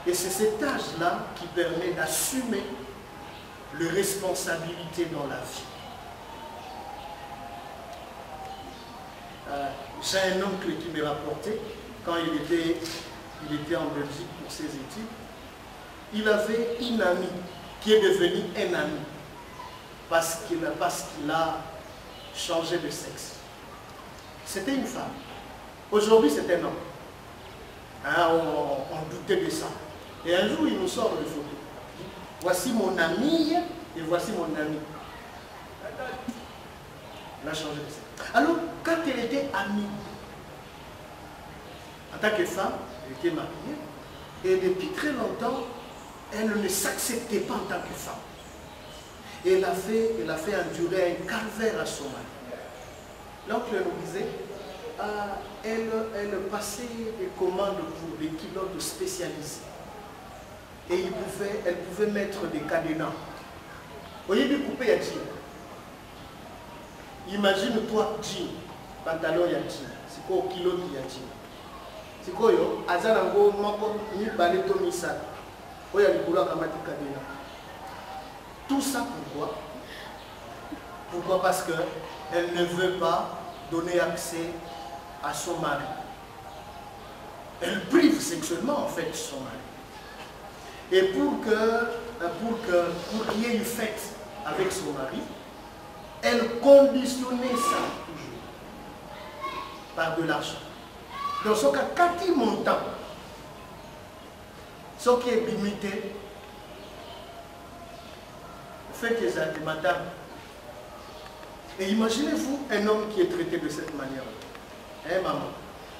Speaker 10: Et c'est cet âge-là qui permet d'assumer les responsabilités dans la vie. J'ai un oncle qui me rapportait, quand il était en Belgique pour ses études, il avait une amie qui est devenue un ami parce qu'il a changé de sexe. C'était une femme. Aujourd'hui, c'est un homme. Hein, on doutait de ça. Et un jour, il nous sort des photos. Voici mon amie et voici mon ami. Elle a changé de sexe. Alors, quand elle était amie, en tant que femme, elle était mariée, et depuis très longtemps, elle ne s'acceptait pas en tant que femme. Et elle a fait endurer un calvaire à son mari. L'oncle nous disait, elle passait des commandes pour des kilotes spécialisés. Et elle pouvait mettre des cadenas. Au lieu de couper un jean, imagine-toi jean, pantalon ya jean, c'est quoi au kilo qui y a jean. C'est quoi yo, azanango moko ni baleto misal. Oya likula kamati kadena. Tout ça pourquoi? Pourquoi? Parce qu'elle ne veut pas donner accès à son mari. Elle prive sexuellement en fait son mari. Et pour qu'il y ait une fête avec son mari, elle conditionnait ça toujours par de l'argent. Dans ce cas, quand il monte, ce qui est limité, faites les madame. Et imaginez-vous un homme qui est traité de cette manière-là. Hein, maman?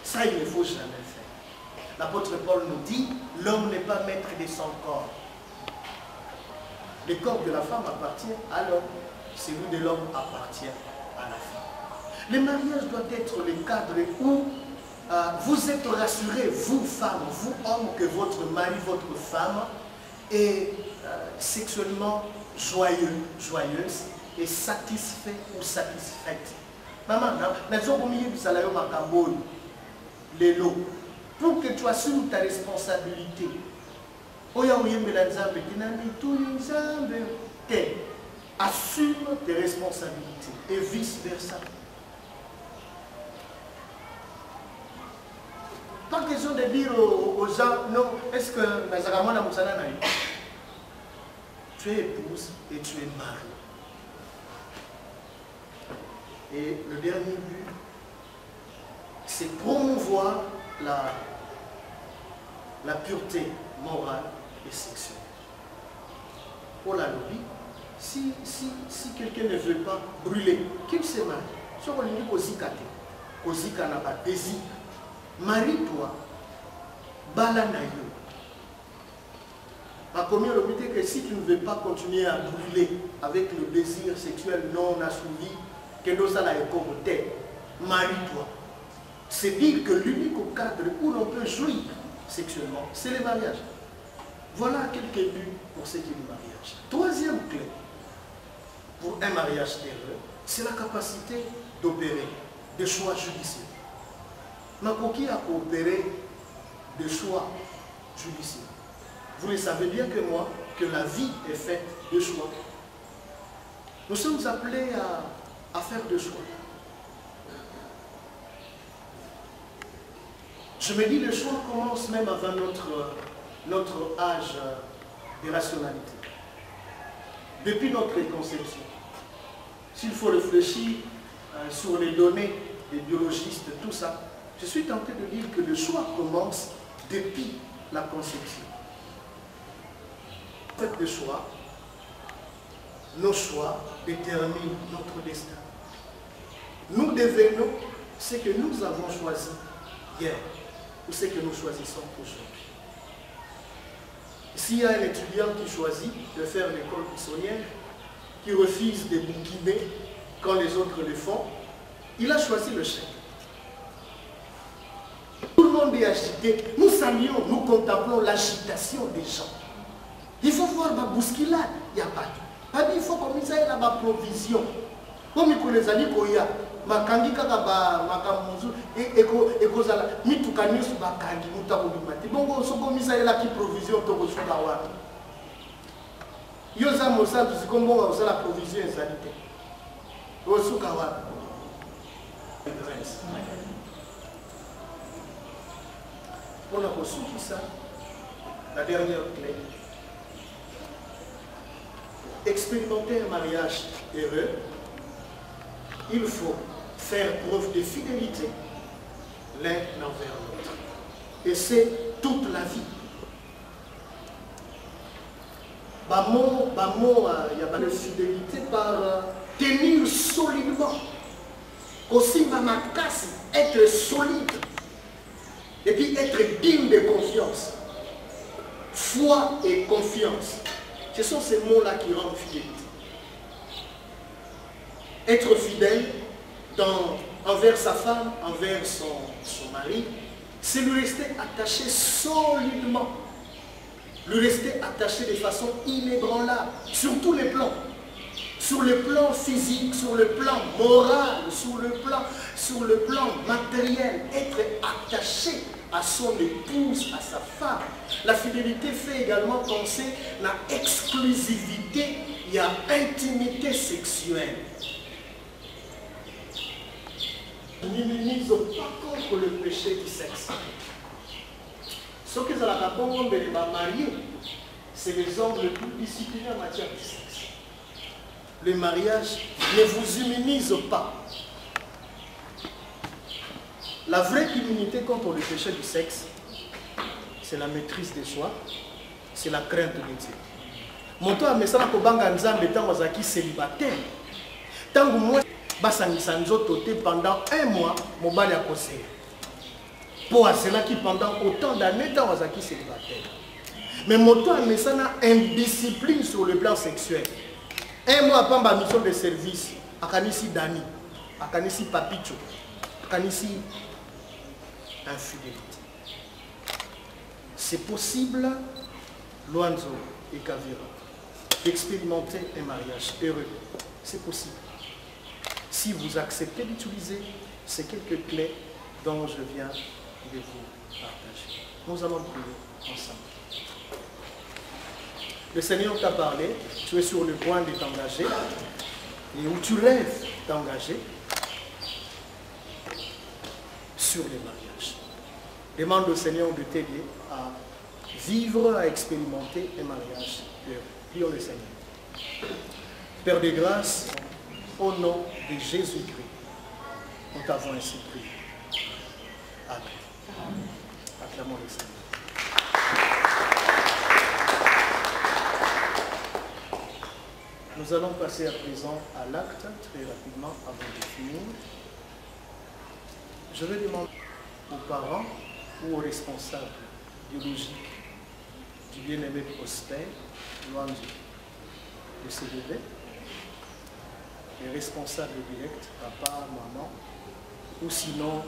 Speaker 10: Ça, il ne faut jamais faire. L'apôtre Paul nous dit, l'homme n'est pas maître de son corps. Le corps de la femme appartient à l'homme. Celui de l'homme appartient à la femme. Le mariage doit être le cadre où vous êtes rassurés, vous femmes, vous hommes, que votre mari, votre femme est sexuellement joyeux, joyeuse et satisfait ou satisfaite. Maman, pour que tu assumes ta responsabilité, assume tes responsabilités et vice-versa. Pas question de dire aux gens, non, est-ce que tu es épouse et tu es mari. Et le dernier but, c'est promouvoir la pureté morale et sexuelle. Pour la lobby, si quelqu'un ne veut pas brûler, qu'il se marie. Si on dit Kozika n'a pas désir, marie-toi, balanayo. Ma commune le que si tu ne veux pas continuer à brûler avec le désir sexuel non assouvi, que nous allons être marie-toi. C'est dire que l'unique cadre où l'on peut jouir sexuellement, c'est le mariage. Voilà quelques buts pour ce qui est du mariage. Troisième clé pour un mariage heureux, c'est la capacité d'opérer des choix judicieux. Makoki a coopéré des choix judicieux. Vous le savez bien que moi, que la vie est faite de choix. Nous sommes appelés à faire des choix. Je me dis, le choix commence même avant notre âge de rationalité. Depuis notre conception. S'il faut réfléchir sur les données des biologistes, tout ça, je suis tenté de dire que le choix commence depuis la conception. Faites des choix, nos choix déterminent notre destin. Nous devenons ce que nous avons choisi hier ou ce que nous choisissons aujourd'hui. S'il y a un étudiant qui choisit de faire l'école buissonnière, qui refuse de bouquiner quand les autres le font, il a choisi le chèque. Tout le monde est agité. Nous saluons, nous contemplons l'agitation des gens. Il faut voir ma bousculade, il n'y a pas de. Il faut comme ça, il y a ma provision. Comme les amis, makangi kaka ba makamuzu ekozala mituka nyonso bakangi mutakobima te bongo soko misalela ki provision tokosuka wapi yo za mosantu sikombonga osala provision ezali te osuka wapi. Mpona kosukisa la dernière clé, expérimenter un mariage heureux, il faut faire preuve de fidélité l'un envers l'autre. Et c'est toute la vie. Il y a de fidélité par tenir solidement. Aussi, être solide. Et puis être digne de confiance. Foi et confiance. Ce sont ces mots-là qui rendent fidélité. Être fidèle envers sa femme, envers son mari, c'est lui rester attaché solidement. Lui rester attaché de façon inébranlable, sur tous les plans. Sur le plan physique, sur le plan moral, sur le plan matériel. Être attaché à son épouse, à sa femme. La fidélité fait également penser à l'exclusivité, il y a intimité sexuelle. Ne minimise pas contre le péché du sexe. Ce que ça va marier, c'est les hommes les plus disciplinés en matière de sexe. Le mariage ne vous immunise pas. La vraie immunité contre le péché du sexe, c'est la maîtrise des choix, c'est la crainte de Dieu. moto amesana kobanga nzambe ntango azalaki célibataire ntango mwa basangisa nzoto te pendant 1 mois mobali akosela mpo aselaki pendant autant d'années ntango azalaki célibataire. Mais moto amesana indiscipline sur le plan sexuel 1 mois apamba mission de service akanisi dani akanisi papicho akanisi infidélité. C'est possible, Luanzo et Kavira, d'expérimenter un mariage heureux. C'est possible. Si vous acceptez d'utiliser ces quelques clés dont je viens de vous partager. Nous allons prier ensemble. Le Seigneur t'a parlé, tu es sur le point de t'engager, et où tu rêves d'engager sur les mariages. Demande au Seigneur de t'aider à vivre, à expérimenter un mariage heureux. Prions le Seigneur. Père de grâce, au nom de Jésus-Christ, nous t'avons ainsi prié. Amen. Acclamons le Seigneur. Nous allons passer à présent à l'acte, très rapidement, avant de finir. Je vais demander aux parents ou aux responsables biologiques du bien-aimé Prosper, Luanzo, de se lever. Les responsables directs, papa, maman, ou sinon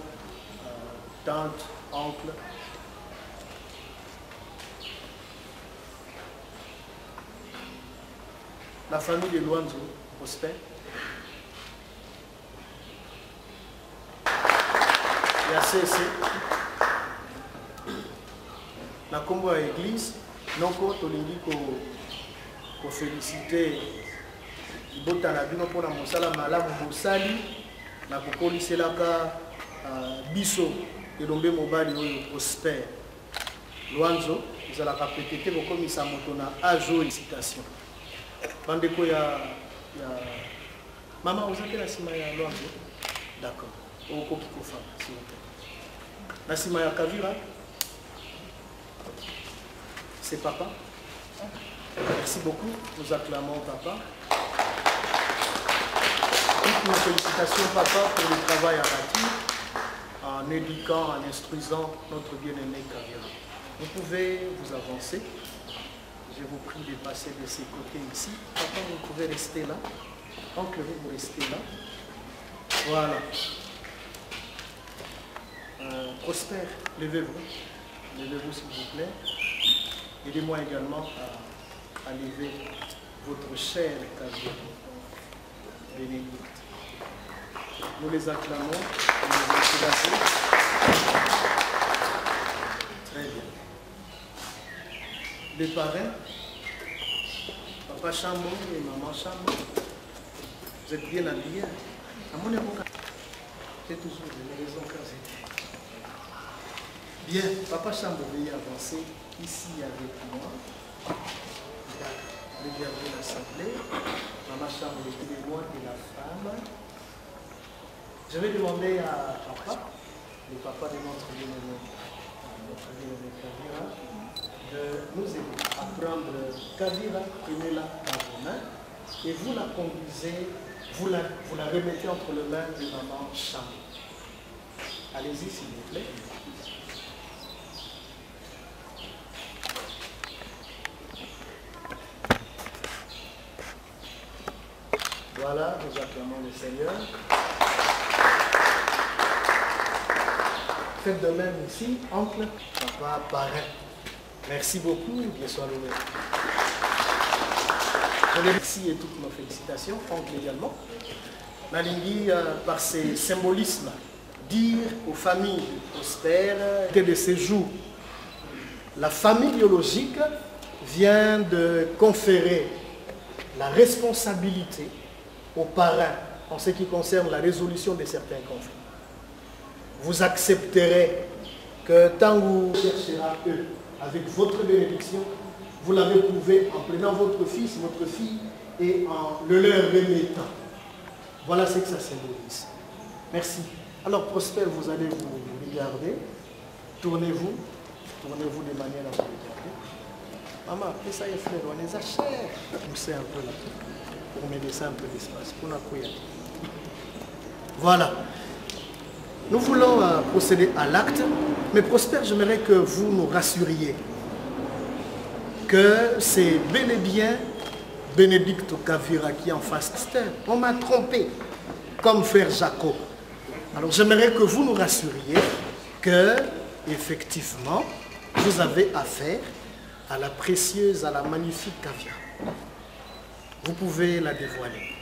Speaker 10: tante, oncle. La famille de Luanzo, Prosper. Il y a CC. La combo à l'église, non tolingi ko féliciter ibota na bino pona mosala malamu bosali na kokoliselaka biso elombe mobali oyo Prosper Luanzo ezalaka petete kokomisa moto na ajo citation bandeko ya mama ozaki na nsima ya Luanzo. D'accord, okoki kofama s'il vous plaît. Na nsima ya Kavira c'est papa. Merci beaucoup, nous acclamons papa. Toutes nos félicitations papa pour le travail abattu en éduquant, en instruisant notre bien-aimé Kavira. Vous pouvez vous avancer. Je vous prie de passer de ces côtés ici. Papa, vous pouvez rester là. Oncle, vous restez là. Voilà. Prosper, levez-vous. Levez-vous s'il vous plaît. Aidez-moi également à lever votre chère Kavira bénédicte. Nous les acclamons, nous les encourageons. Très bien. Les parrains, papa Chambo et maman Chambo, vous êtes bien habillés. À mon époque, j'ai toujours des raisons quand j'étais. Bien, papa Chambo, veuillez avancer ici avec moi. Regardez l'assemblée. Maman Chambo, excusez-moi, et la femme. Je vais demander à papa, le papa de notre bien-aimé Kavira, de nous aider à prendre Kavira, prenez-la dans vos mains et vous la conduisez, vous la remettez entre les mains de maman Chambo. Allez-y s'il vous plaît. Voilà, nous acclamons le Seigneur. Faites de même ici, oncle, papa, parrain. Merci beaucoup, bien soit loué. Je les remercie et toutes nos félicitations, oncle également. Nalingi, par ces symbolismes, dire aux familles prospères que de ces jours, la famille biologique vient de conférer la responsabilité aux parrains en ce qui concerne la résolution de certains conflits. Vous accepterez que tant vous chercherez eux, avec votre bénédiction, vous l'avez prouvé en prenant votre fils, votre fille et en le leur remettant. Voilà ce que ça symbolise. Merci. Alors Prosper, vous allez vous regarder. Tournez-vous de manière à vous regarder. Maman, après ça, il y a frère, on les achète. Poussez un peu là, pour me laisser un peu d'espace. Voilà. Nous voulons procéder à l'acte, mais Prosper, j'aimerais que vous nous rassuriez que c'est bel et bien Bénédicte Kavira qui est en face d'Esther. On m'a trompé, comme frère Jacob. Alors j'aimerais que vous nous rassuriez que, effectivement, vous avez affaire à la précieuse, à la magnifique Kavira. Vous pouvez la dévoiler.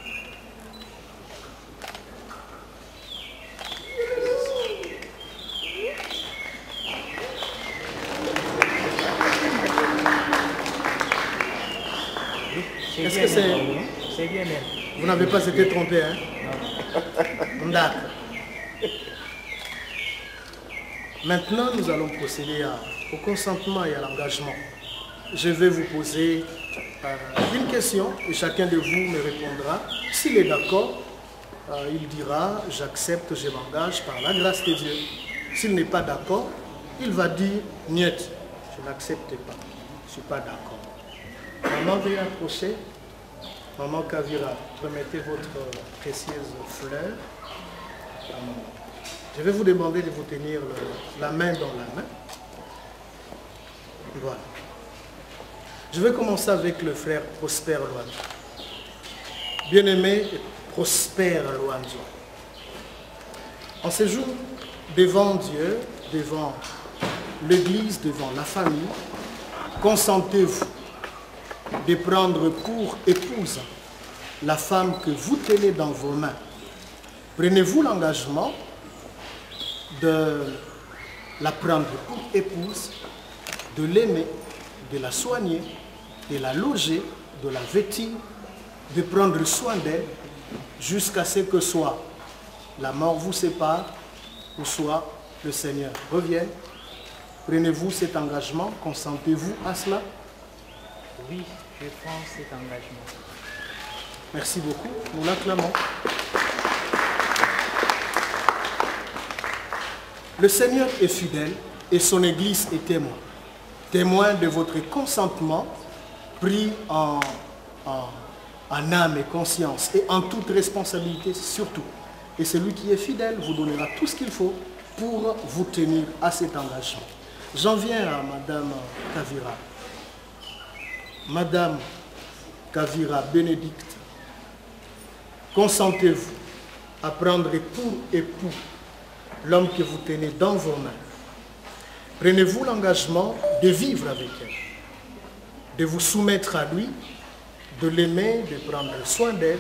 Speaker 10: Est-ce que c'est...
Speaker 11: C'est bien même.
Speaker 10: Vous n'avez pas été trompé, hein? Non. D'accord. Maintenant, nous allons procéder au consentement et à l'engagement. Je vais vous poser une question et chacun de vous me répondra. S'il est d'accord, il dira « j'accepte, je m'engage par la grâce de Dieu ». S'il n'est pas d'accord, il va dire « niet, je n'accepte pas, je ne suis pas d'accord ». Maman, veuillez approcher. Maman Kavira, remettez votre précieuse fleur. Je vais vous demander de vous tenir la main dans la main. Voilà. Je vais commencer avec le frère Prosper Luanzo. Bien-aimé Prosper Luanzo. En ce jour, devant Dieu, devant l'Église, devant la famille, consentez-vous de prendre pour épouse la femme que vous tenez dans vos mains. Prenez-vous l'engagement de la prendre pour épouse, de l'aimer, de la soigner, de la loger, de la vêtir, de prendre soin d'elle jusqu'à ce que soit la mort vous sépare ou soit le Seigneur revienne. Prenez-vous cet engagement, consentez-vous à cela?
Speaker 11: Oui, je prends cet engagement.
Speaker 10: Merci beaucoup, nous l'acclamons. Le Seigneur est fidèle et son Église est témoin. Témoin de votre consentement pris en âme et conscience et en toute responsabilité surtout. Et celui qui est fidèle vous donnera tout ce qu'il faut pour vous tenir à cet engagement. J'en viens à Madame Kavira. Madame Kavira Bénédicte, consentez-vous à prendre pour époux l'homme que vous tenez dans vos mains? Prenez-vous l'engagement de vivre avec elle, de vous soumettre à lui, de l'aimer, de prendre soin d'elle,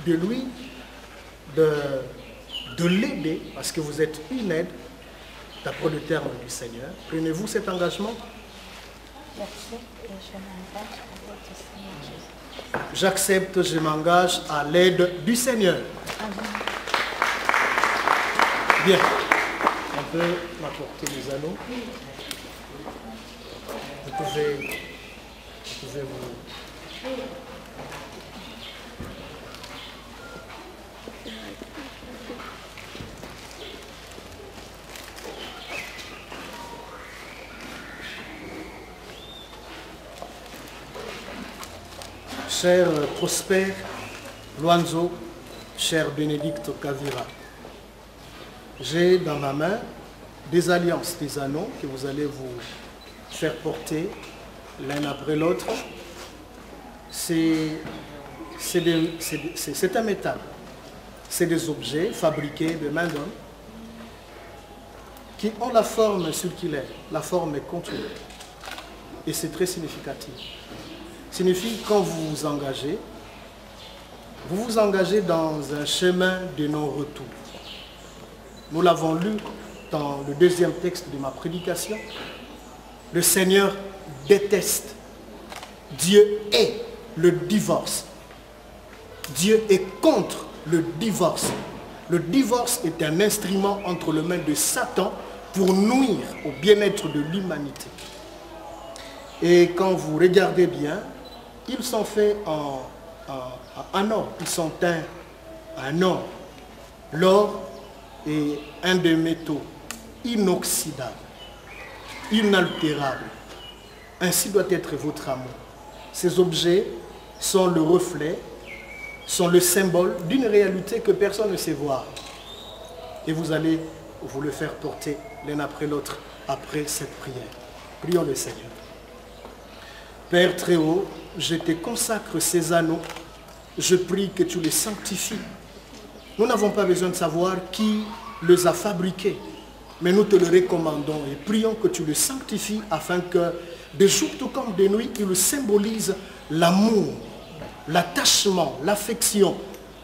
Speaker 10: de lui, de l'aider, parce que vous êtes une aide, d'après le terme du Seigneur. Prenez-vous cet engagement? J'accepte, je m'engage à l'aide du Seigneur. Bien. On peut m'apporter les anneaux. Vous pouvez vous... Cher Prosper Luanzo, cher Bénédicte Kavira, j'ai dans ma main des alliances, des anneaux que vous allez vous faire porter l'un après l'autre. C'est un métal. C'est des objets fabriqués de main d'homme qui ont la forme circulaire. La forme est contournée. Et c'est très significatif. Signifie quand vous vous engagez dans un chemin de non-retour. Nous l'avons lu dans le deuxième texte de ma prédication. Le Seigneur déteste. Dieu est le divorce. Dieu est contre le divorce. Le divorce est un instrument entre les mains de Satan pour nuire au bien-être de l'humanité. Et quand vous regardez bien, ils sont faits en or, ils sont teints en or. L'or est un des métaux inoxydables, inaltérables, Ainsi doit être votre amour. Ces objets sont le reflet, sont le symbole d'une réalité que personne ne sait voir. Et vous allez vous le faire porter l'un après l'autre après cette prière. Prions le Seigneur. Père très haut, je te consacre ces anneaux. Je prie que tu les sanctifies. Nous n'avons pas besoin de savoir qui les a fabriqués, mais nous te le recommandons et prions que tu les sanctifies afin que de jour tout comme de nuit, ils symbolisent l'amour, l'attachement, l'affection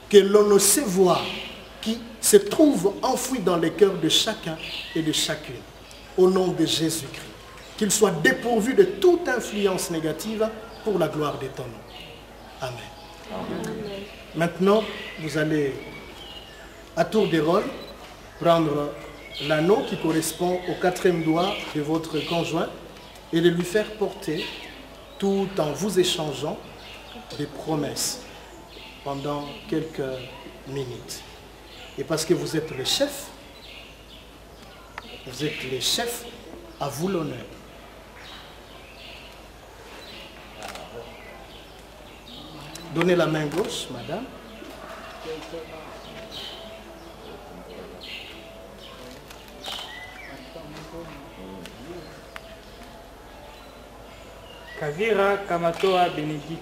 Speaker 10: que l'on ne sait voir, qui se trouve enfoui dans les cœurs de chacun et de chacune. Au nom de Jésus-Christ, qu'il soit dépourvu de toute influence négative pour la gloire de ton nom. Amen. Amen. Maintenant, vous allez, à tour de rôle, prendre l'anneau qui correspond au 4e doigt de votre conjoint et de lui faire porter tout en vous échangeant des promesses pendant quelques minutes. Et parce que vous êtes le chef, à vous l'honneur. Donnez la main gauche, madame.
Speaker 4: Kavira Kamatoa Bénédicte.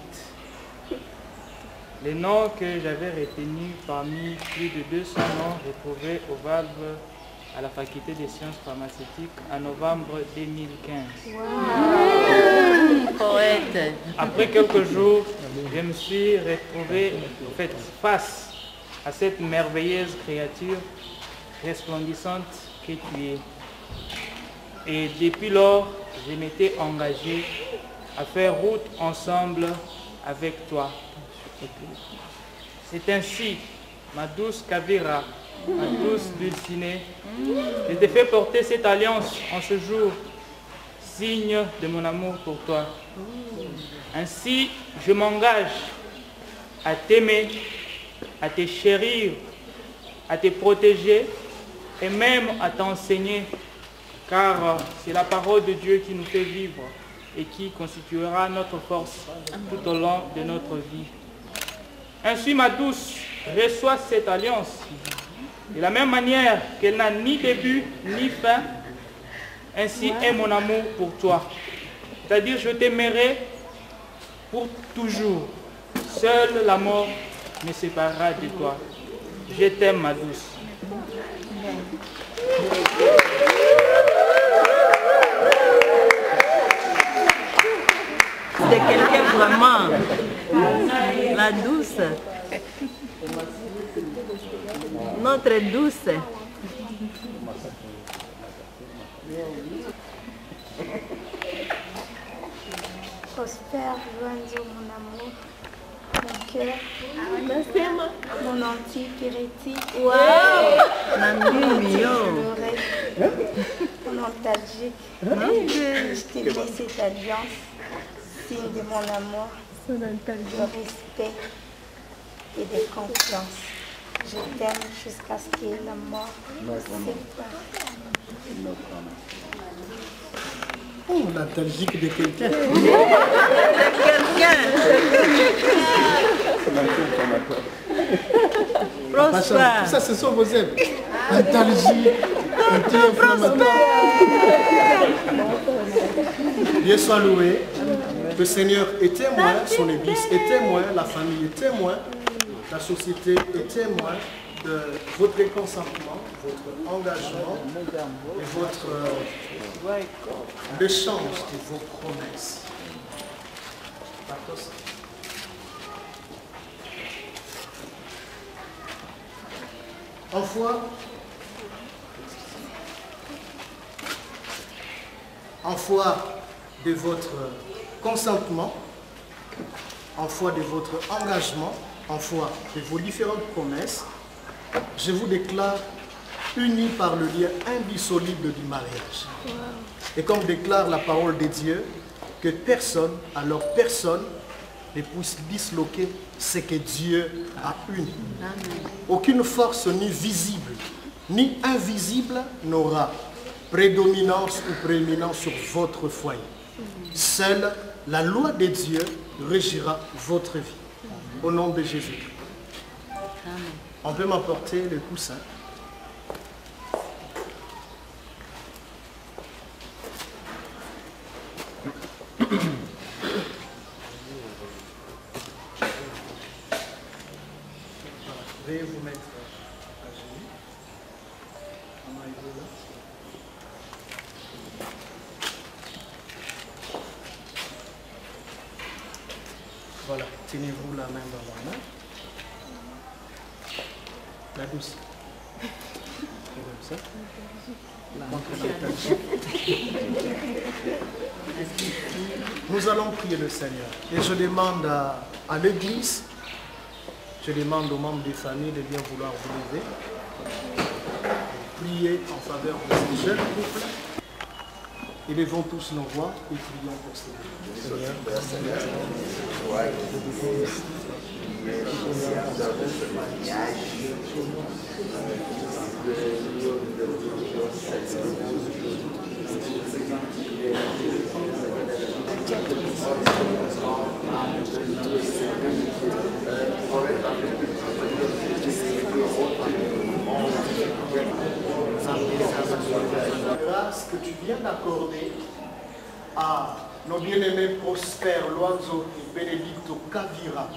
Speaker 4: Les noms que j'avais retenus parmi plus de 200 noms retrouvés au valve à la faculté des sciences pharmaceutiques en novembre 2015.
Speaker 12: Wow. Poète.
Speaker 4: Après quelques jours, je me suis retrouvé face à cette merveilleuse créature resplendissante que tu es. Et depuis lors, je m'étais engagé à faire route ensemble avec toi. C'est ainsi, ma douce Kavira, ma douce Dulcinée, je te fais porter cette alliance en ce jour, signe de mon amour pour toi. Ainsi, je m'engage à t'aimer, à te chérir, à te protéger et même à t'enseigner, car c'est la parole de Dieu qui nous fait vivre et qui constituera notre force tout au long de notre vie. Ainsi, ma douce, reçois cette alliance. De la même manière qu'elle n'a ni début ni fin, ainsi est mon amour pour toi. C'est-à-dire, je t'aimerai pour toujours. Seule la mort me séparera de toi. Je t'aime, ma douce.
Speaker 12: C'est quelqu'un vraiment, la douce, notre douce.
Speaker 6: Prospère, Lorenzo, mon amour, mon cœur, mon anti-purity, mon nostalgique. Je te mets cette alliance, signe de mon amour, de respect et de confiance. Je t'aime jusqu'à ce que la mort nous sépare.
Speaker 10: Oh, la nostalgique de quelqu'un.
Speaker 12: Prosper.
Speaker 10: Ça, ce sont vos ailes. Nostalgie, anti-inflammatoire. Dieu soit loué. Le Seigneur est témoin, son Église est témoin, la famille est témoin, la société est témoin de votre consentement, votre engagement et votre l'échange de vos promesses. En foi de votre consentement, en foi de votre engagement, en foi de vos différentes promesses, je vous déclare unis par le lien indissoluble du mariage. Et comme déclare la parole de Dieu, que personne, alors personne, ne puisse disloquer ce que Dieu a uni. Aucune force ni visible, ni invisible n'aura prédominance ou prééminence sur votre foyer. Seule la loi de Dieu régira votre vie. Au nom de Jésus. On peut m'apporter le coussin. Veuillez vous mettre à genoux. Voilà, tenez-vous la main dans la main. La douce. Comme ça. Nous allons prier le Seigneur. Et je demande à l'Église, je demande aux membres des familles de bien vouloir vous lever. Prier en faveur de ces jeunes couples. Élevons tous nos voix et prions pour ces Seigneur. Grâce que tu viens d'accorder à nos bien-aimés Prosper Luanzo et Benedicto Kavira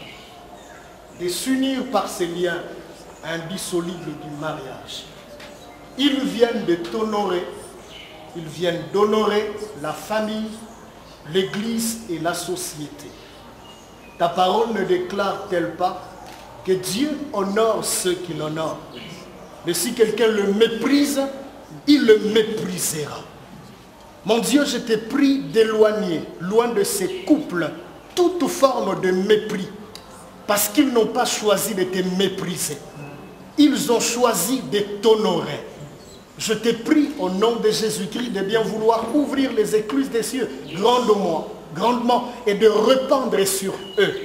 Speaker 10: de s'unir par ces liens indissolubles du mariage. Ils viennent de t'honorer, ils viennent d'honorer la famille, l'Église et la société. Ta parole ne déclare-t-elle pas que Dieu honore ceux qui l'honorent? Mais si quelqu'un le méprise, il le méprisera. Mon Dieu, je te prie d'éloigner, loin de ces couples, toute forme de mépris. Parce qu'ils n'ont pas choisi de te mépriser. Ils ont choisi de t'honorer. Je te prie au nom de Jésus-Christ de bien vouloir ouvrir les écluses des cieux grandement et de répandre sur eux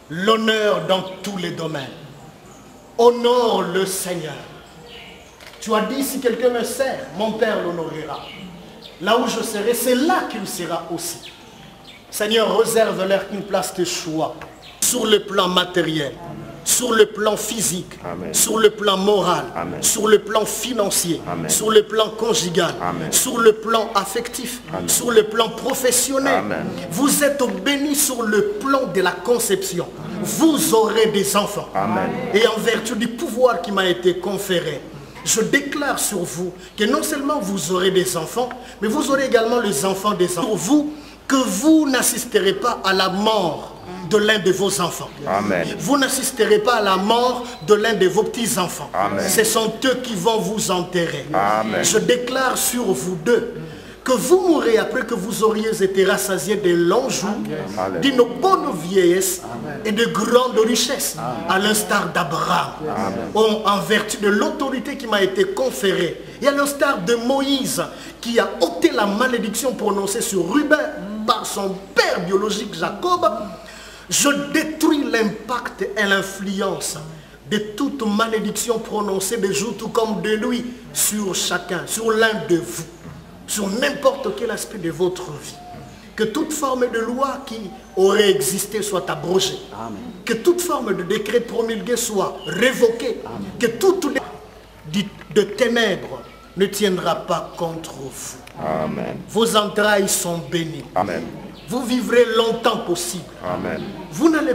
Speaker 10: l'honneur dans tous les domaines. Honore le Seigneur. Tu as dit, si quelqu'un me sert, mon Père l'honorera. Là où je serai, c'est là qu'il sera aussi. Seigneur, réserve-leur une place de choix sur le plan matériel, sur le plan physique, sur le plan moral, sur le plan financier, sur le plan conjugal, sur le plan affectif, sur le plan professionnel. Vous êtes bénis sur le plan de la conception. Vous aurez des enfants. Et en vertu du pouvoir qui m'a été conféré, je déclare sur vous que non seulement vous aurez des enfants, mais vous aurez également les enfants des enfants. Pour vous, que vous n'assisterez pas à la mort de l'un de vos enfants. Amen. Vous n'assisterez pas à la mort de l'un de vos petits-enfants. Ce sont eux qui vont vous enterrer. Amen. Je déclare sur vous deux que vous mourrez après que vous auriez été rassasiés de longs jours, d'une bonne vieillesse et de grandes richesses, à l'instar d'Abraham, en vertu de l'autorité qui m'a été conférée, et à l'instar de Moïse, qui a ôté la malédiction prononcée sur Ruben par son père biologique Jacob. Je détruis l'impact et l'influence de toute malédiction prononcée de jour tout comme de nuit sur chacun, sur l'un de vous, sur n'importe quel aspect de votre vie. Que toute forme de loi qui aurait existé soit abrogée. Amen. Que toute forme de décret promulgué soit révoquée. Amen. Que toute de ténèbres ne tiendra pas contre vous. Amen. Vos entrailles sont bénies. Amen. Vous vivrez longtemps possible. Amen. Vous n'allez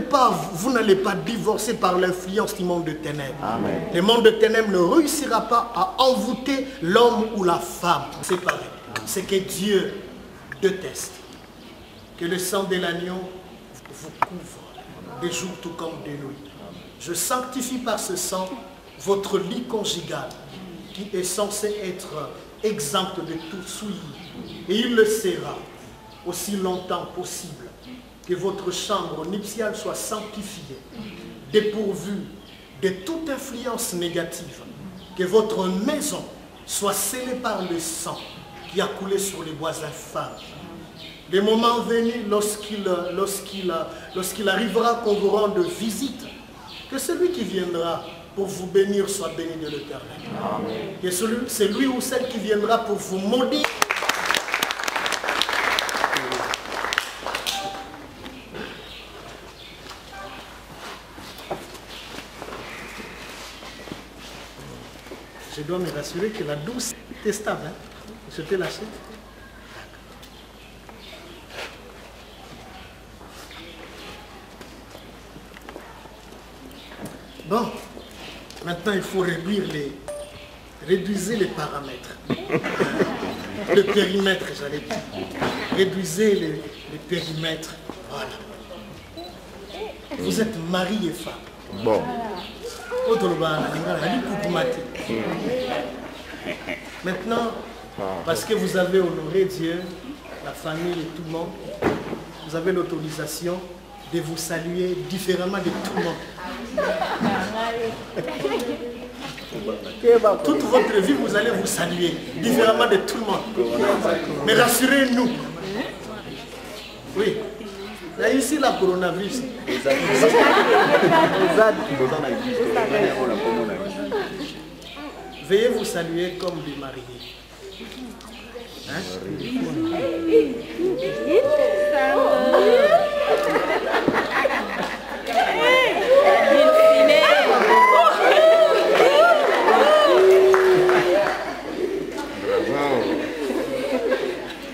Speaker 10: pas divorcer par l'influence du monde de ténèbres. Amen. Le monde de ténèbres ne réussira pas à envoûter l'homme ou la femme séparés. C'est que Dieu déteste. Que le sang de l'agneau vous couvre de jour tout comme de nuit. Je sanctifie par ce sang votre lit conjugal qui est censé être exempt de tout souillure. Et il le sera aussi longtemps possible que votre chambre nuptiale soit sanctifiée, dépourvue de toute influence négative, que votre maison soit scellée par le sang qui a coulé sur les bois infâmes. Les moments venus, lorsqu'il arrivera qu'on vous rende visite, que celui qui viendra pour vous bénir soit béni de l'Éternel. Que celui ou celle qui viendra pour vous maudire dois me rassurer que la douce est stable. Hein? Je t'ai lâché. Bon, maintenant il faut réduisez les paramètres. Le périmètre, j'allais dire. Réduisez les périmètres. Voilà. Vous êtes mari et femme.
Speaker 13: Bon.
Speaker 10: Maintenant, parce que vous avez honoré Dieu, la famille et tout le monde, vous avez l'autorisation de vous saluer différemment de tout le monde. Toute votre vie, vous allez vous saluer différemment de tout le monde. Mais rassurez-nous. Oui. Là, ici, la coronavirus. Veuillez vous saluer comme des mariés. Hein?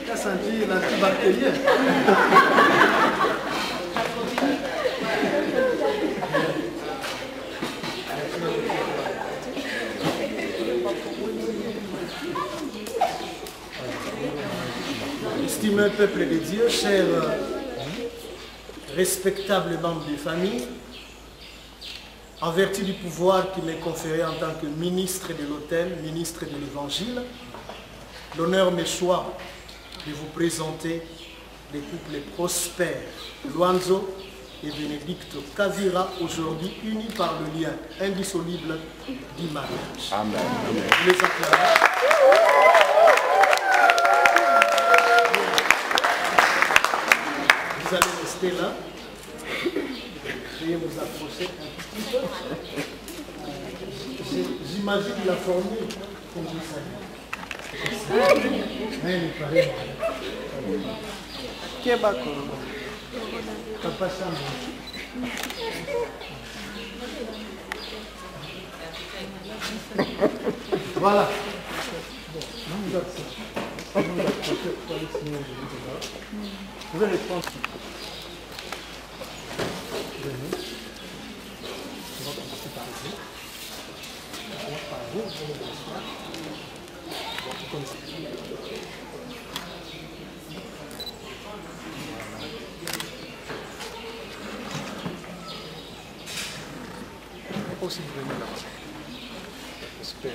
Speaker 10: Tu as senti l'antibactérien? Estimé peuple de Dieu, chers respectables membres de famille, en vertu du pouvoir qui m'est conféré en tant que ministre de l'autel, ministre de l'évangile, l'honneur m'échoit de vous présenter les couples prospères, Luanzo et Benedicto Kavira, aujourd'hui unis par le lien indissoluble du mariage.
Speaker 13: Amen. Amen.
Speaker 10: Les applaudissements. Vous allez rester là. Veuillez vous approcher un petit peu. J'imagine la formule comme vous savez. Voilà. Vous allez prendre. Aussi venir là. J'espère.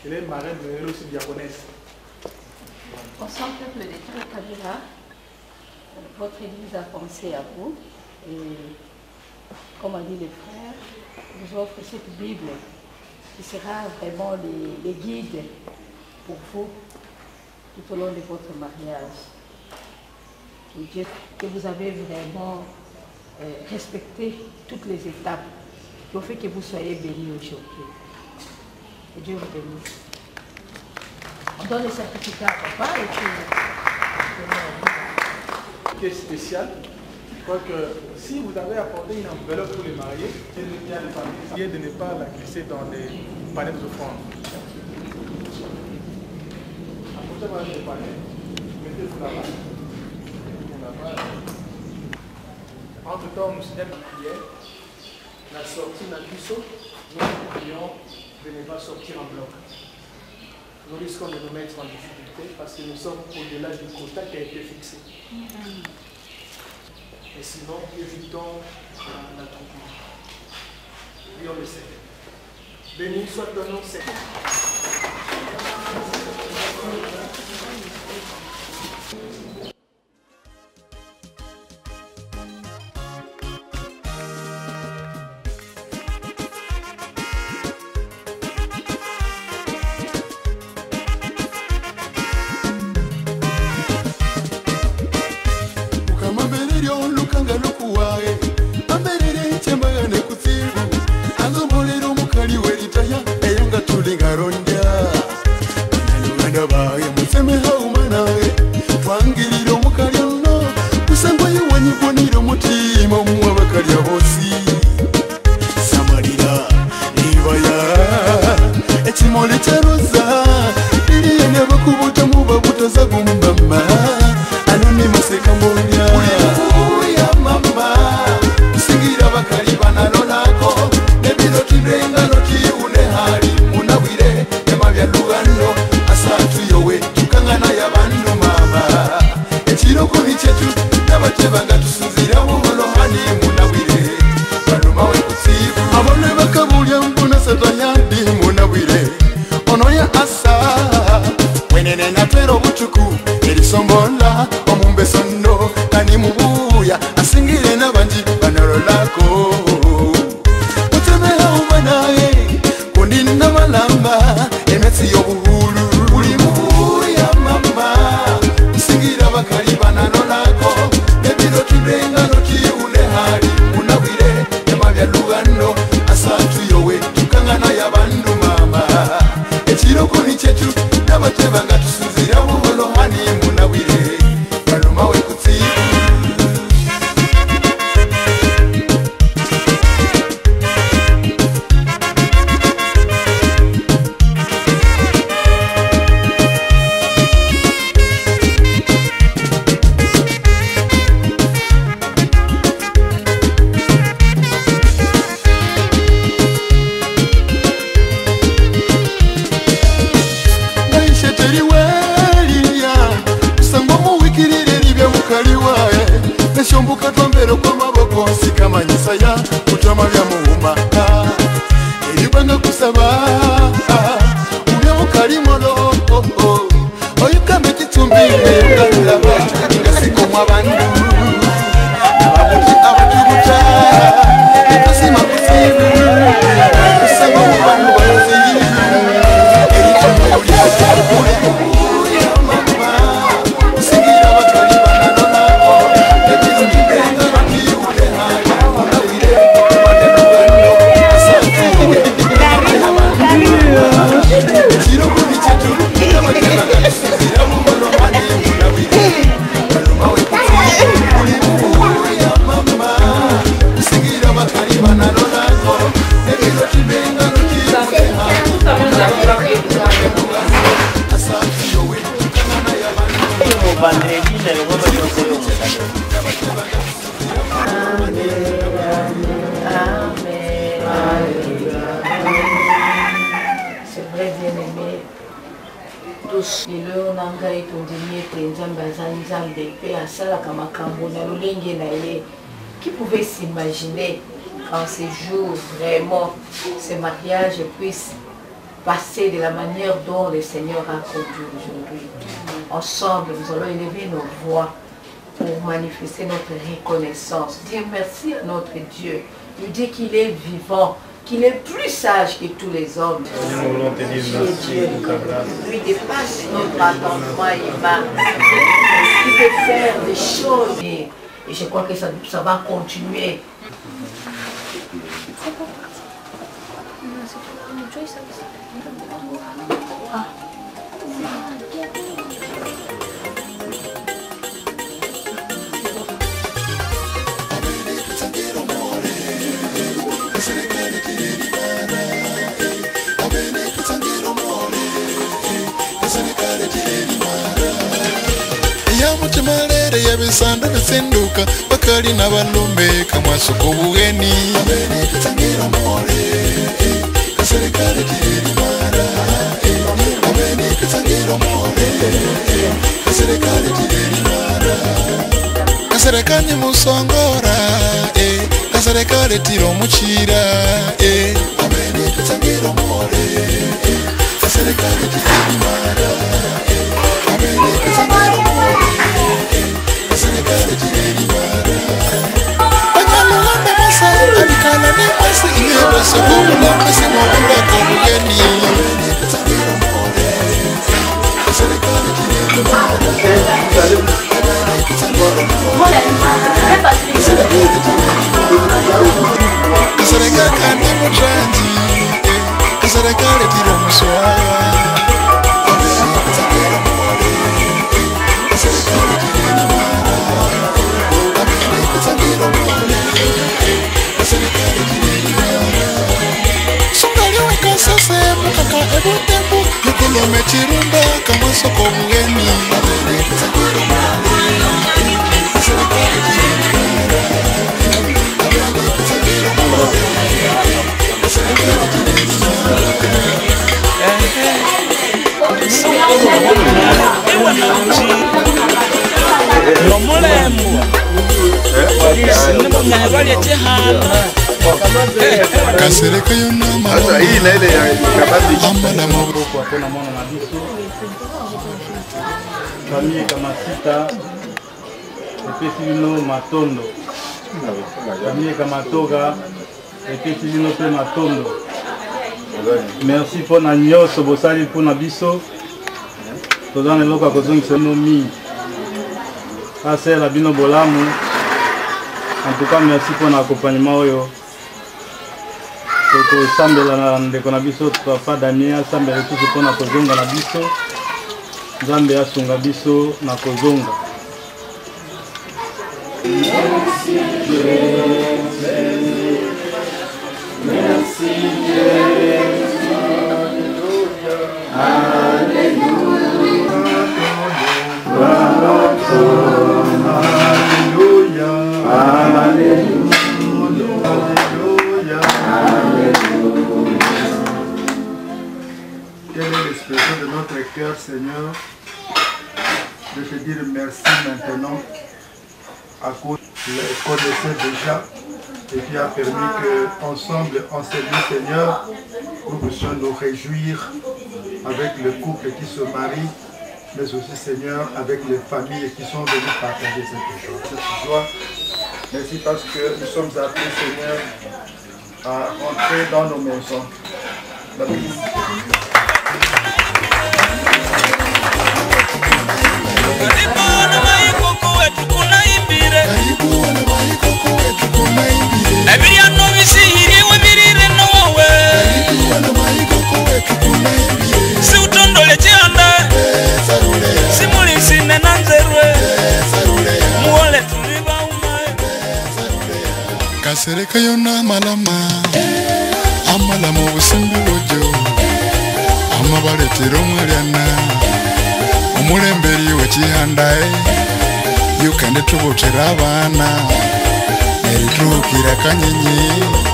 Speaker 10: Elle est marraine, mais elle est aussi diaconesse.
Speaker 14: Bonsoir, peuple de Dieu, Kavira. Votre église a pensé à vous. Et comme a dit le frère, je vous offre cette Bible qui sera vraiment les guides pour vous tout au long de votre mariage. Que vous avez vraiment respecté toutes les étapes qui ont fait que vous soyez bénis aujourd'hui. Que Dieu vous bénisse. On donne le certificat à papa et puis...
Speaker 5: Ce qui est spécial, je crois que si vous avez apporté une enveloppe pour les mariés, c'est de ne pas la glisser dans les paniers d'offrande. Apportez-moi les paniers, mettez-vous là-bas. Entre-temps, nous signalons une prière la sortie d'un puceau, nous prions de ne pas sortir en bloc. Nous risquons de nous mettre en difficulté parce que nous sommes au-delà du quota qui a été fixé. Et sinon, évitons l'attroupement. Prions le Seigneur. Béni soit ton nom, Seigneur.
Speaker 14: Qui pouvait s'imaginer qu'en ces jours, vraiment, ce mariage puisse passer de la manière dont le Seigneur a conduit aujourd'hui. Ensemble, nous allons élever nos voix pour manifester notre reconnaissance. Dire merci à notre Dieu. Lui dire qu'il est vivant, qu'il est plus sage que tous les hommes. Dieu lui dépasse notre attendement humain. Il peut faire des choses. Et je crois que ça va continuer.
Speaker 7: Yamuchimalere ebisanda bisinduka bakali n'abalume kamwasuka obugeni katangira more kaserikali tirimara katangira more kaserikali tirimara kaserikali musongora kaserikali tiro muchira katangira more kaserikali tirimara katangira more kaserikali tirimara Anyalanda masa alikala ni masa iwe sobula masa ngomba kogeni katangira more kaserikali tirimara kaserikali kandi mutranji kaserikali tiro muswaya Kaka ebu tembu Nikolo mechirunda kama soko bueni
Speaker 2: Nomulembo Sinimunganyirwali echihanda
Speaker 7: Kasereka yona mama hii na ile ya kabati amala mabro
Speaker 5: kwa kona mwana na biso famille kama sita epesi lino matondo famille kama toga epesi lino pe matondo merci pour na nyoso bosali pour na biso toza na eloko ya kozongisa bino mingi asala bino bolamu en tout cas merci pour na accompagnement oyo Toko sambela na ndeko na biso papa Damien sambela tuso pona kozonga na biso Nzambe asunga biso na kozonga
Speaker 1: Merci
Speaker 13: Quelle est l'expression de notre cœur, Seigneur, de te dire merci maintenant à cause que tu les connaissais déjà et qui a permis qu'ensemble, en service, Seigneur, nous puissions nous réjouir avec le couple qui se marie, mais aussi, Seigneur, avec les familles qui sont venues partager cette joie. Merci parce que nous sommes appelés, Seigneur, à entrer dans nos maisons.
Speaker 7: Kasereka yona malama amalama obusimbi bojo amabaletero mwaliana omulemberi wekihandae yukande tubotera abana eritukira kanyenyi